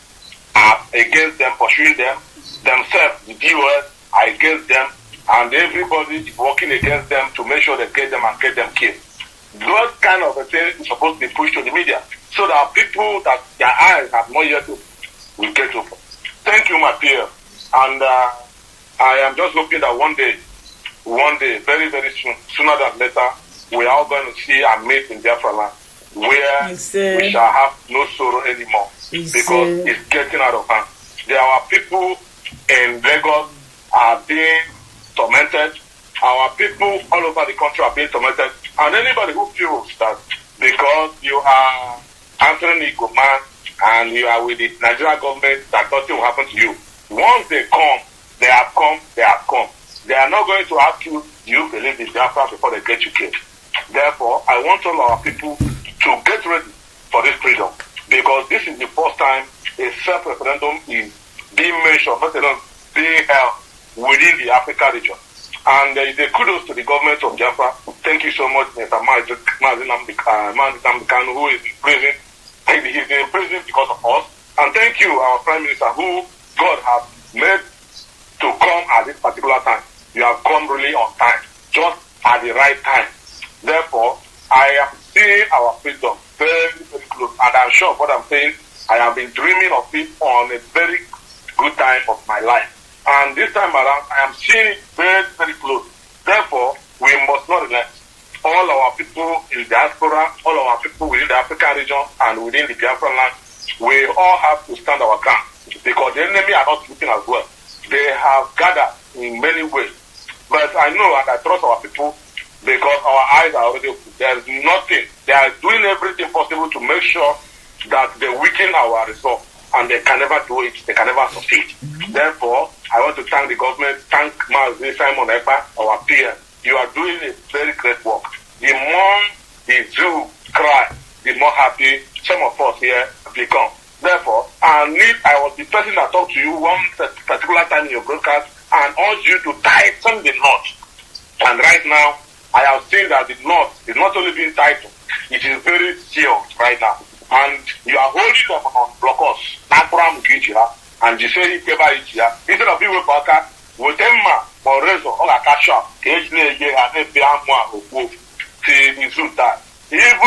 are against them, pursuing them, themselves, the viewers are against them, and everybody is working against them to make sure they get them and get them killed. Those kind of things is supposed to be pushed to the media, so that people that their eyes have not yet opened will get open. Thank you, my peer. And I am just hoping that one day, very, very soon, sooner than later, we are all going to see a meet in Biafra land, where we shall have no sorrow anymore, because it's getting out of hand. There are people in Lagos are being tormented. Our people all over the country are being tormented. And anybody who feels that because you are Anthony Goman and you are with the Nigerian government, that nothing will happen to you. Once they come, they have come, they have come. They are not going to ask you, do you believe in Biafra before they get you killed? Therefore, I want all our people to get ready for this freedom, because this is the first time a self-referendum is being mentioned, being held within the Africa region. And there is a kudos to the government of Biafra. Thank you so much, Mr. Mazin Namdekanu, who is in prison. He's in prison because of us. And thank you, our Prime Minister, who God has made to come at this particular time. You have come really on time, just at the right time. Therefore, I am seeing our freedom very, very close. And I'm sure of what I'm saying. I have been dreaming of it on a very good time of my life. And this time around, I am seeing it very, very close. Therefore, we must not relent. All our people in the diaspora, all our people within the African region and within the Biafran land, we all have to stand our ground, because the enemy are not sleeping as well. They have gathered in many ways. But I know and I trust our people, because our eyes are already open. There is nothing. They are doing everything possible to make sure that they weaken our resolve, and they can never do it. They can never succeed. Therefore, I want to thank the government, thank Mazi Simon Ekpa, our peer. You are doing a very great work. The more the zoo cry, the more happy some of us here become. Therefore, and I was the person that talked to you one particular time in your broadcast and urged you to tighten the knot. And right now, I have seen that the knot is not only being tightened, it is very sealed right now. And you are holding them on blockers, and you say instead of people back with them or razor or a cash up, even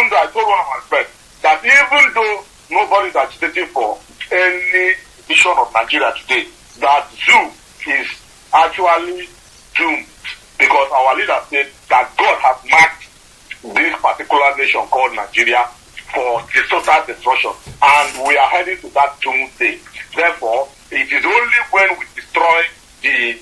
though I told one of my friends that even though nobody is agitating for any vision of Nigeria today, that zoo is actually doomed, because our leader said that God has marked this particular nation called Nigeria for the total destruction, and we are heading to that doomsday. Therefore, it is only when we destroy the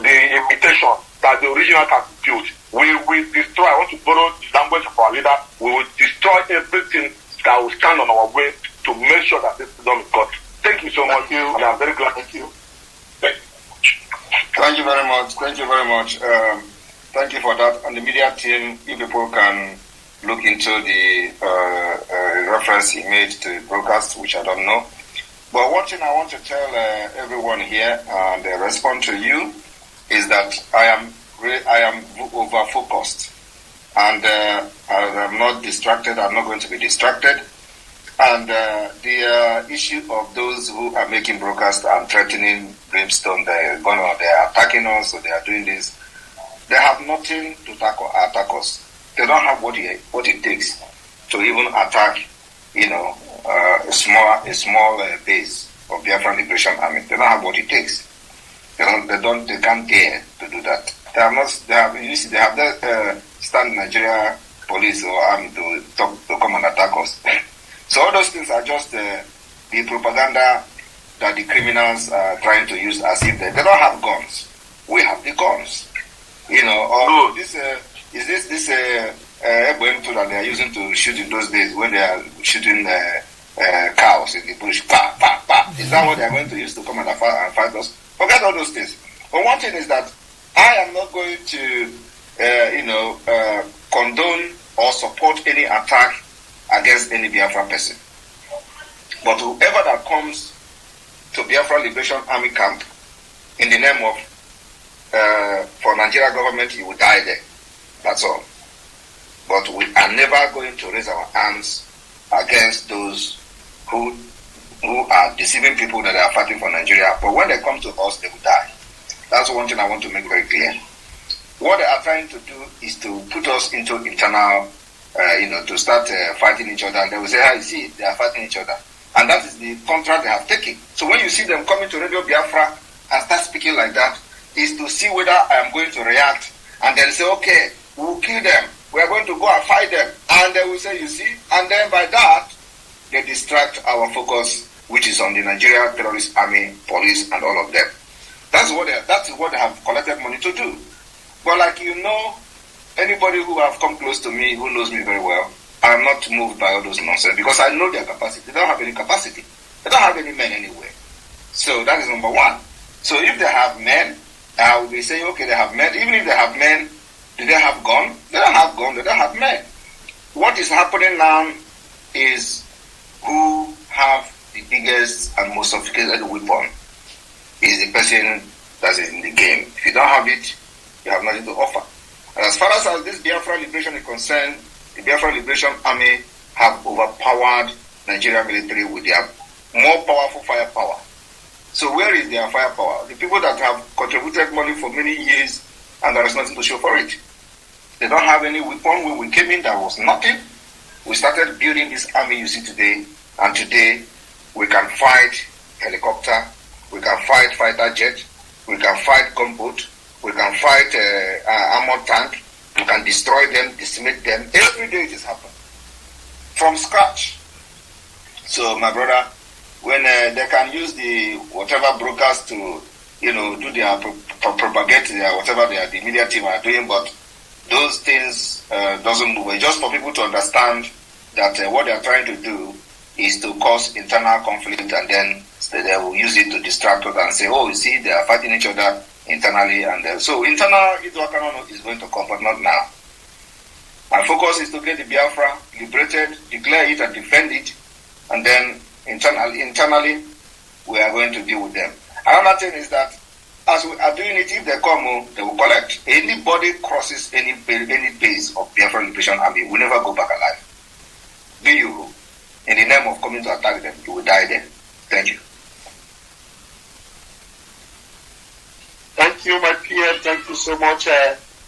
imitation that the original can be built. We will destroy, I want to borrow the language of our leader, we will destroy everything that will stand on our way to make sure that this freedom is got. Thank you so much. And I'm very glad. Thank you. Thank you very much. Thank you very much. Thank you for that. And the media team, you people can look into the reference he made to the broadcast, which I don't know. But one thing I want to tell everyone here and respond to you is that I am over focused, and I'm not distracted. I'm not going to be distracted. And the issue of those who are making broadcasts and threatening brimstone, they're attacking us, or they are doing this. They have nothing to attack us. They don't have what it takes to even attack, a small base of Biafran Liberation Army. They don't have what it takes. They can't dare to do that. They have the stand Nigeria police or army to come and attack us. So all those things are just the propaganda that the criminals are trying to use as if they don't have guns. We have the guns. This Eboem that they are using to shoot in those days when they are shooting cows in the bush. Pa, pa, pa. Is that what they are going to use to come and fight us? Forget all those things. But one thing is that I am not going to, condone or support any attack against any Biafra person. But whoever that comes to Biafra Liberation Army camp in the name of for Nigeria government, you will die there. That's all. But we are never going to raise our arms against those who are deceiving people that are fighting for Nigeria. But when they come to us, they will die. That's one thing I want to make very clear. What they are trying to do is to put us into internal, to start fighting each other. And they will say, you see, they are fighting each other. And that is the contract they have taken. So when you see them coming to Radio Biafra and start speaking like that, is to see whether I am going to react. And they'll say, okay, we'll kill them. We are going to go and fight them. And they will say, you see, and then by that, they distract our focus, which is on the Nigeria Terrorist Army, police, and all of them. That's what they have collected money to do. But like anybody who have come close to me, who knows me very well, I'm not moved by all those nonsense because I know their capacity. They don't have any capacity. They don't have any men anywhere. So that is number one. So if they have men, I will be saying, okay, they have men. Even if they have men, do they have gun? They don't have gun. They don't have men. What is happening now is who have the biggest and most sophisticated weapon is the person that is in the game. If you don't have it, you have nothing to offer. And as far as this Biafra Liberation is concerned, the Biafra Liberation Army have overpowered Nigerian military with their more powerful firepower. So where is their firepower? The people that have contributed money for many years and there is nothing to show for it. They don't have any weapon. When we came in, there was nothing. We started building this army you see today, and today we can fight helicopter, we can fight fighter jet, we can fight gunboat, we can fight armored tank, we can destroy them, decimate them. Every day it is happening. From scratch. So my brother, when they can use the whatever brokers to, do their propagate whatever the media team are doing, but those things doesn't move. It's just for people to understand that what they are trying to do is to cause internal conflict, and then they will use it to distract us and say, oh, you see, they are fighting each other internally, and so internal Idwakanono is going to come, but not now. Our focus is to get the Biafra liberated, declare it and defend it, and then internally we are going to deal with them. Another thing is that as we are doing it, if they come, they will collect. Anybody crosses any base of Biafran Liberation Army will never go back alive. Be you, in the name of coming to attack them, you will die there. Thank you. Thank you, my PM. Thank you so much,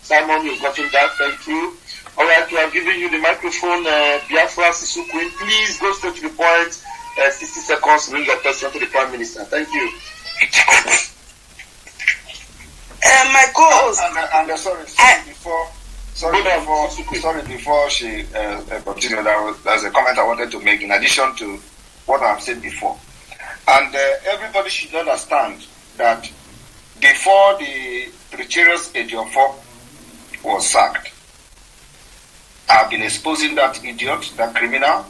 Simon. You've gotten that. Thank you. All right, we are giving you the microphone, Biafra Sisu Queen. Please go straight to the point. 60 seconds, bring your question to the Prime Minister. Thank you. My co-host. Before she continued, there's a comment I wanted to make in addition to what I've said before. And everybody should understand that before the precarious Ejiofor was sacked, I've been exposing that idiot, that criminal,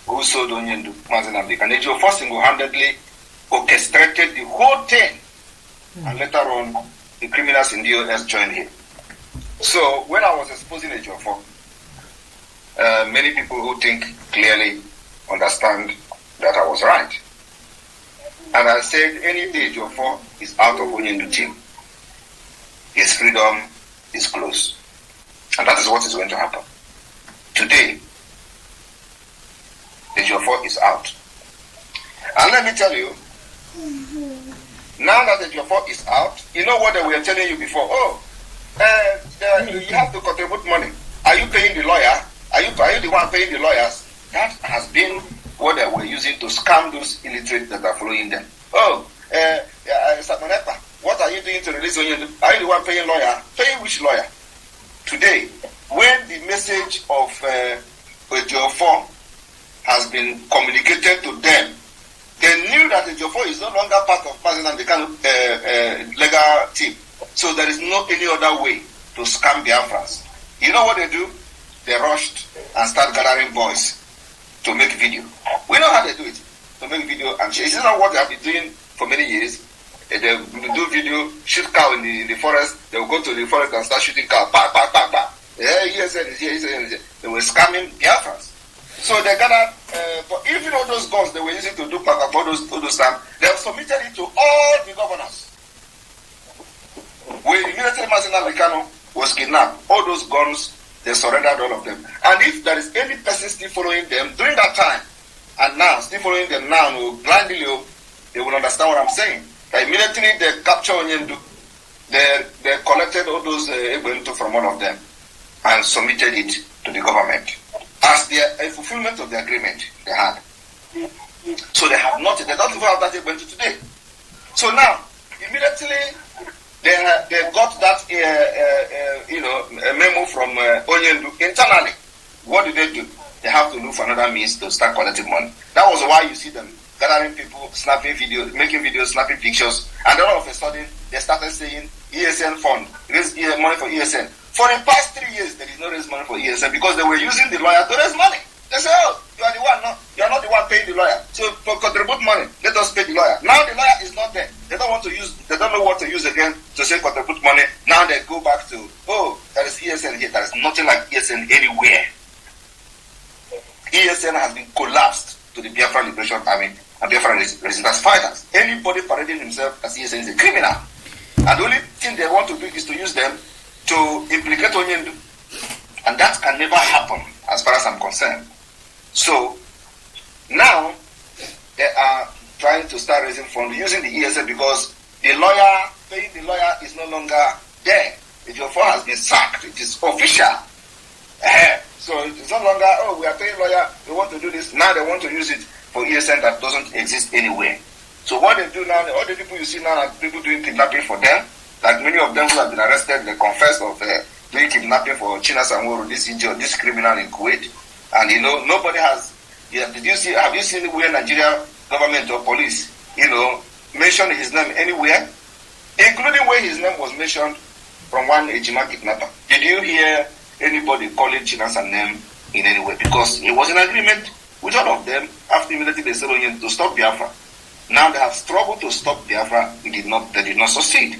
who sold Onyendu, Mazenambik. And Ejiofor single-handedly orchestrated the whole thing. And later on, the criminals in the US joined him. So when I was exposing Ejiofor, many people who think clearly understand that I was right. And I said, any day Ejiofor is out of Onyendu team, his freedom is close. And that is what is going to happen. Today, Ejiofor is out. And let me tell you, now that Ejiofor is out, you know what they were telling you before? You have to contribute money. Are you paying the lawyer? Are you the one paying the lawyers? That has been what they were using to scam those illiterates that are following them. Samonepa, what are you doing to release Onyendu? Are you the one paying lawyer? Paying which lawyer? Today, when the message of Ejiofor has been communicated to them, they knew that Ejiofor is no longer part of President American legal team. So there is no any other way to scam Biafrans. You know what they do? They rushed and start gathering boys to make video. We know how they do it. To make video and share. This is not what they have been doing for many years. They do video, shoot cow in the forest. They will go to the forest and start shooting cow. Bah, bah, bah, bah. They were scamming Biafrans. So they gathered, but even all those guns they were using to do backup all those time, they have submitted it to all the governors. When the military Mazenambik was kidnapped, all those guns, they surrendered all of them. And if there is any person still following them during that time, and now, still following them now, blindly, they will understand what I'm saying. That immediately they capture Onyendu, they collected all those Ebentu from all of them and submitted it to the government as a fulfillment of the agreement they had. So they have not, they don't even have that Ebentu today. So now, immediately they got that a memo from Onyendu internally. What did they do? They have to look for another means to start collecting money. That was why you see them gathering people, snapping videos, making videos, snapping pictures, and then all of a sudden they started saying ESN fund, raise money for ESN. For the past 3 years, there is no raise money for ESN because they were using the lawyer to raise money. They say, you are the one, no, you are not the one paying the lawyer. So to contribute money, let us pay the lawyer. Now the lawyer is not there. They don't know what to use again to say contribute money. Now they go back to, there is ESN here. There is nothing like ESN anywhere. ESN has been collapsed to the Biafran Liberation Army and Biafran resistance fighters. Anybody parading himself as ESN is a criminal. And the only thing they want to do is to use them to implicate Onyendu. And that can never happen as far as I'm concerned. So now they are trying to start raising funds using the ESN because the lawyer, paying the lawyer is no longer there. Ejiofor has been sacked. It is official. So it's no longer, we are paying lawyer, we want to do this. Now they want to use it for ESN that doesn't exist anywhere. So what they do now, all the people you see now are people doing kidnapping for them. Like many of them who have been arrested, they confessed of doing kidnapping for China Samoro, this idiot, this criminal in Kuwait. And nobody has, have you seen where Nigeria government or police, mention his name anywhere? Including where his name was mentioned from one Ejima kidnapper. Did you hear anybody calling China's name in any way? Because it was an agreement with all of them after immediately they said to stop Biafra. Now they have struggled to stop Biafra. They did not succeed.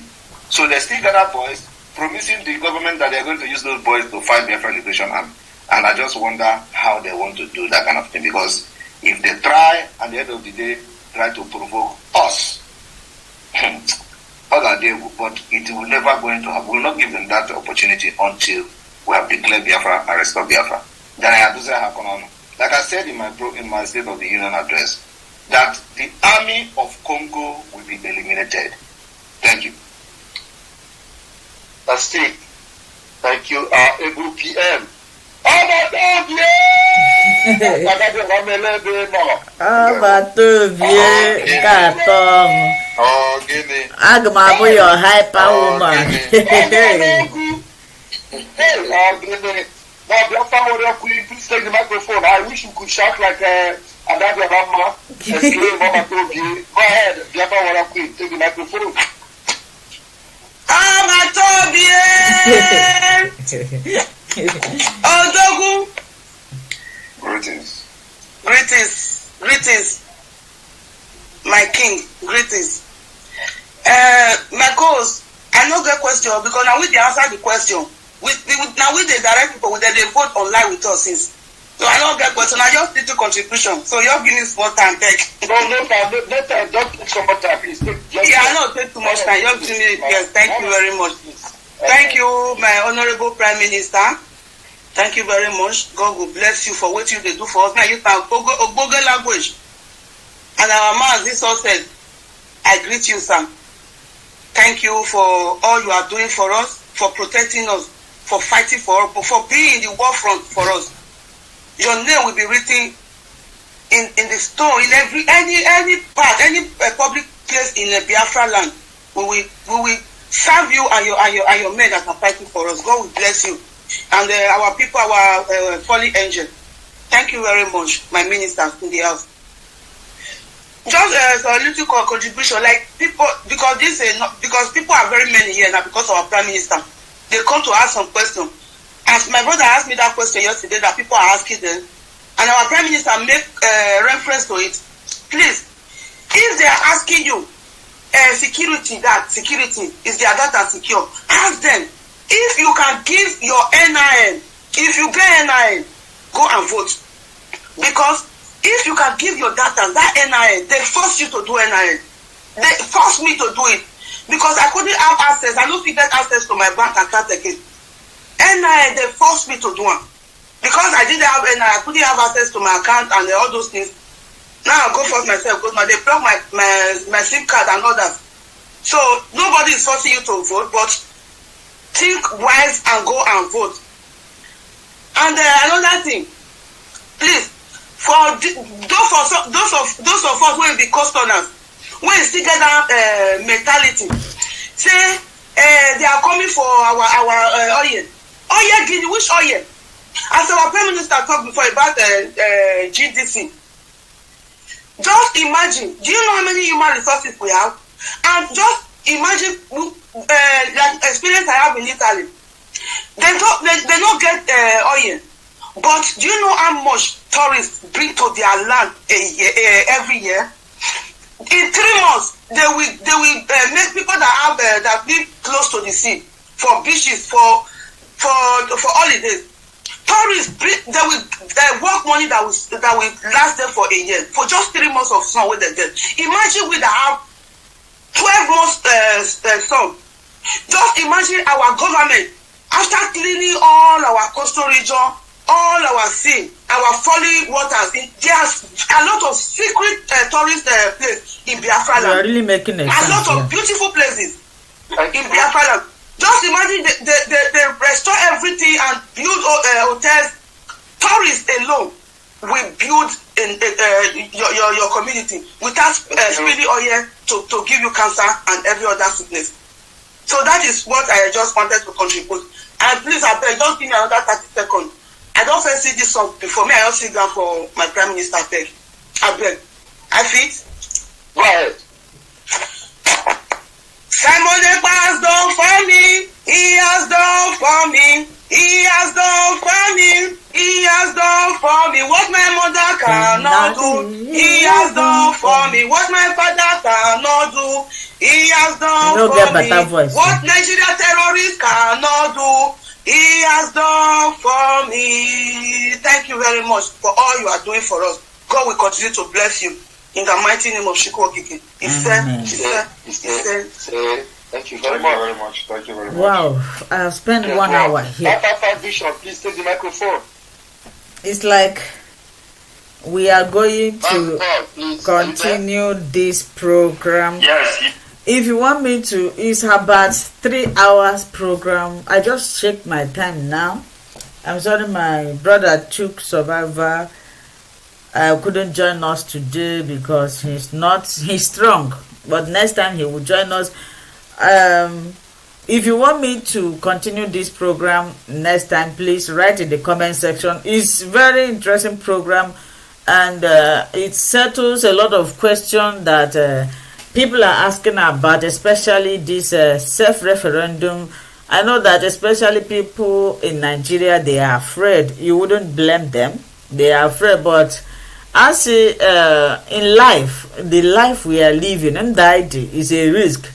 So they still gather boys, promising the government that they are going to use those boys to fight Biafra Liberation Army. And I just wonder how they want to do that kind of thing, because if they try at the end of the day try to provoke us. All are there, but it will never going to happen. We will not give them that opportunity until we have declared Biafra and restore Biafra. Then I have to say, like I said in my State of the Union address, that the army of Congo will be eliminated. Thank you. That's it. Thank you, Ebu PM. Agma, your hyper woman. Now, Biafra, please take the microphone. I wish you could shout like Adabi Abama. Exclaim, Mama Tobi. Go ahead, Biafra, Queen, take the microphone. Odogu. Greetings. Greetings. My king, greetings. My cause, I no get question because now we dey answer the question. Now we dey direct people, they vote online with us since. So I don't get question. I just need to contribution. So you're giving small time back. No time. Don't take so much time, please. I don't take too much time. You're giving me. Yes, thank you very much. Thank you, my honorable Prime Minister. Thank you very much. God will bless you for what you do for us. Now you can Ogogo language. And our man, this all said, I greet you, sir. Thank you for all you are doing for us, for protecting us, for fighting for us, for being in the war front for us. Your name will be written in the stone, in any part, any public place in the Biafra land. We will serve you and your men that are fighting for us. God will bless you. And our people, our fallen angel. Thank you very much, my ministers in the house. Just a little contribution, like people, because people are very many here now because of our Prime Minister. They come to ask some questions. As my brother asked me that question yesterday, that people are asking them, and our Prime Minister make reference to it. Please, if they are asking you, security is their data secure, ask them if you can give your NIN. If you get NIN, go and vote, because if you can give your data, that NIN, they force you to do NIN. They force me to do it because I couldn't have access. I don't get access to my bank account again. NIN, they forced me to do it because I didn't have NIN. I couldn't have access to my account and all those things. Now I go force myself because now they block my SIM card and others. So nobody is forcing you to vote, but think wise and go and vote. And another thing, please, for those of us who will be customers, when you still get that mentality, say they are coming for our oil. Oil, Guinea, which oil? As our Prime Minister talked before about GDC. Just imagine, do you know how many human resources we have? And just imagine like experience I have in Italy. They don't get oil. But do you know how much tourists bring to their land every year? In 3 months, they will make people that have that live close to the sea for beaches for holidays. Tourists they will work money that will last them for a year for just 3 months of sun. What they get? Imagine we that have 12 months sun. Just imagine our government after cleaning all our coastal region, all our sea, our falling waters. There's a lot of secret tourist places in Biafra land. You are really making a lot of beautiful places in Biafra land. Just imagine they restore everything and build hotels. Tourists alone will build in your community without spilling oil to give you cancer and every other sickness. So that is what I just wanted to contribute. And please, I beg, just give me another 30 seconds. I don't first see this song before me. I just sit down for my Prime Minister peg. I beg. I fit. Go ahead. Simon Ekpa has done for me. He has done for me. He has done for me. He has done for me. What my mother cannot do. He has done for me. What my father cannot do. He has done for me. What Nigeria terrorists cannot do. He has done for me. Thank you very much for all you are doing for us. God will continue to bless you. In the mighty name of Shikokike. Thank you very much. Thank you very much. Wow, I have spent 1 hour here. Bishop, please take the microphone. It's like we are going to continue this program. Yes. If you want me to, it's about 3 hours program. I just checked my time now. I'm sorry, my brother took survivor. Couldn't join us today because he's strong. But next time he will join us. If you want me to continue this program next time, please write in the comment section. It's very interesting program, and it settles a lot of questions that people are asking about, especially this self-referendum. I know that especially people in Nigeria, they are afraid. You wouldn't blame them. They are afraid, but I say in life, the life we are living, and that is a risk.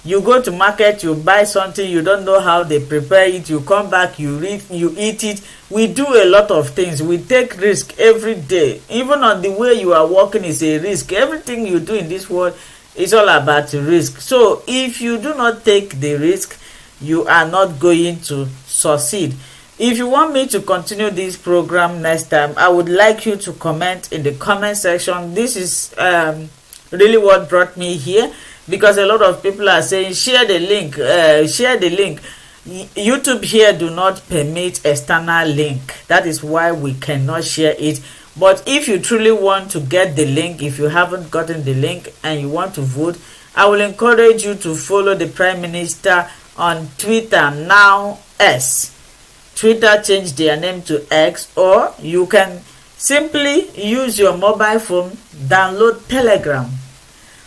You go to market, you buy something, you don't know how they prepare it, you come back, you eat it. We do a lot of things. We take risk every day. Even on the way you are walking is a risk. Everything you do in this world is all about risk. So if you do not take the risk, you are not going to succeed. If you want me to continue this program next time, I would like you to comment in the comment section. This is really what brought me here, because a lot of people are saying share the link. YouTube here do not permit external link. That is why we cannot share it. But if you truly want to get the link, if you haven't gotten the link and you want to vote, I will encourage you to follow the Prime Minister on Twitter now. Twitter changed their name to X, or you can simply use your mobile phone, download Telegram.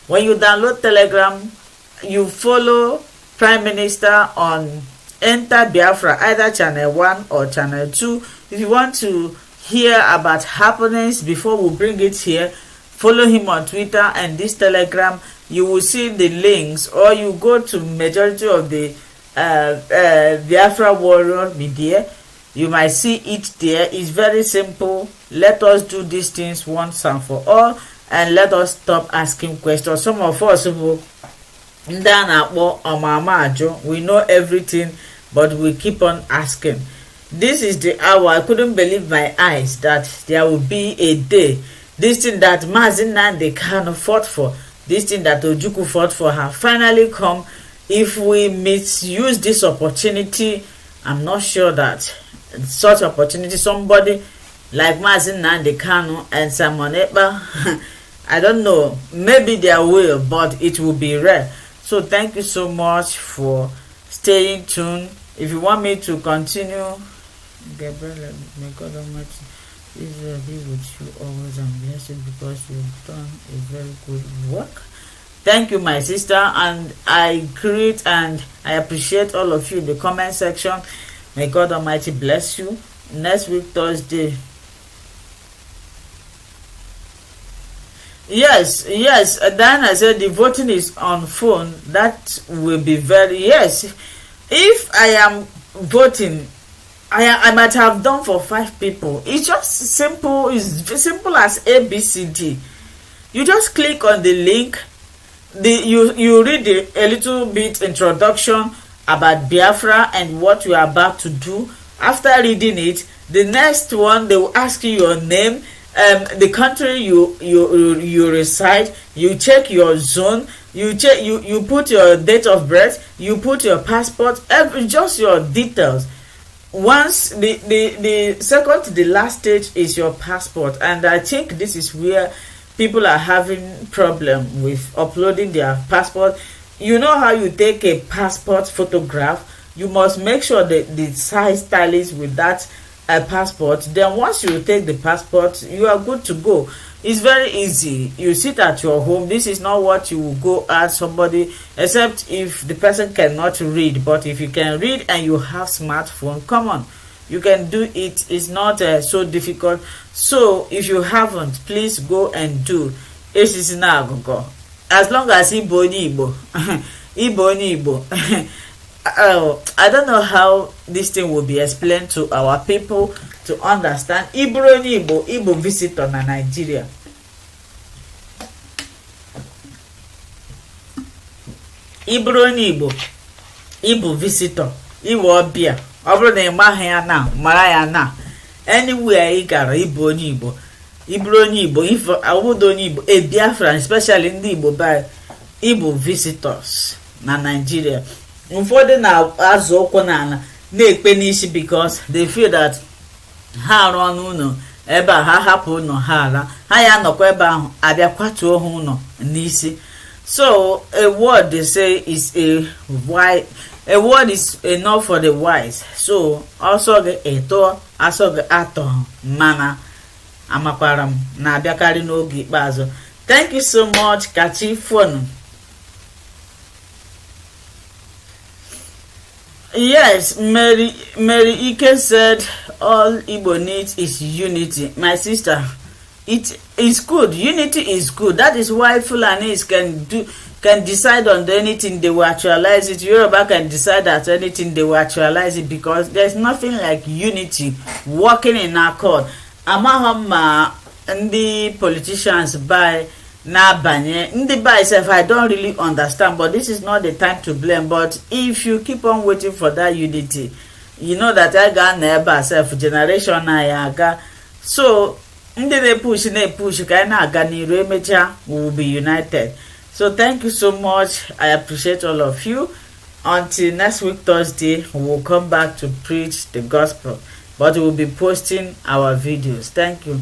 When you download Telegram, you follow Prime Minister on Enter Biafra, either channel 1 or channel 2. If you want to hear about happenings before we bring it here, follow him on Twitter and this Telegram. You will see the links, or you go to majority of the Biafra Warrior Media. You might see it there. It's very simple. Let us do these things once and for all, and let us stop asking questions. Some of us we know everything, but we keep on asking. This is the hour. I couldn't believe my eyes that there will be a day. This thing that Mazin Nande Kano fought for, this thing that Ojukwu fought for, have finally come. If we misuse this opportunity, I'm not sure that such opportunity, somebody like Mazin Nande Kano and Simon Ekpa, I don't know, maybe there will, but it will be rare. So thank you so much for staying tuned. If you want me to continue, Gabriel, may God Almighty Israel be with you always and bless you, because you've done a very good work. Thank you, my sister, and I greet and I appreciate all of you in the comment section. May God Almighty bless you. Next week, Thursday. Yes, Diana said the voting is on phone. That will be very, yes. If I am voting, I might have done for 5 people. It's just simple. It's simple as ABCD. You just click on the link. You read a little bit introduction about Biafra and what you are about to do. After reading it, the next one they will ask you your name, the country you reside. You check your zone. You put your date of birth. You put your passport. Just your details. Once the second to the last stage is your passport, and I think this is where people are having problem with uploading their passport. You know how you take a passport photograph? You must make sure that the size tallies with that passport. Then once you take the passport, you are good to go. It's very easy. You sit at your home. This is not what you will go ask somebody, except if the person cannot read. But if you can read and you have smartphone, come on, you can do it. It's not so difficult. So if you haven't, please go and do. As long as Igbo I don't know how this thing will be explained to our people to understand. Igbo visitor na Nigeria. ịbụrụ onye Igbo ịbụ visitor iwe ọbịa ọ bụrụ na ị maghị ya na mara ya na anywhere ị gara ịbụ onye Igbo ịbụrụ onye Igbo obodo onye Igbo a Biafran especially ndị Igbo by ịbụ visitors na Nigeria ụfọdụ na-azụ ụkwụ n'ala na-ekpe n'isi because they feel that ha arụ ọnụ ụlọ ebe a ha hapụ ụlọ ha ala ha ya nọkwa ebe ahụ abịa kwatuo ha ụlọ n'isi. So a word they say is a word is enough for the wise. So also the eto also the ato mana amakwara m na-abịakarị n'oge ikpeazụ. Thank you so much kachi phone. Yes, Mary Ike said all Igbo needs is unity. My sister, it is good. Unity is good. That is why Fulanis can decide on anything, they will actualize it. Yoruba can decide that anything, they will actualize it, because there's nothing like unity working in accord. Amahama and the politicians by Nabanye in the by self, I don't really understand, but this is not the time to blame. But if you keep on waiting for that unity, you know that I got never self generation I got. So they push kind of we will be united. So thank you so much. I appreciate all of you. Until next week Thursday, we will come back to preach the gospel, but we will be posting our videos. Thank you.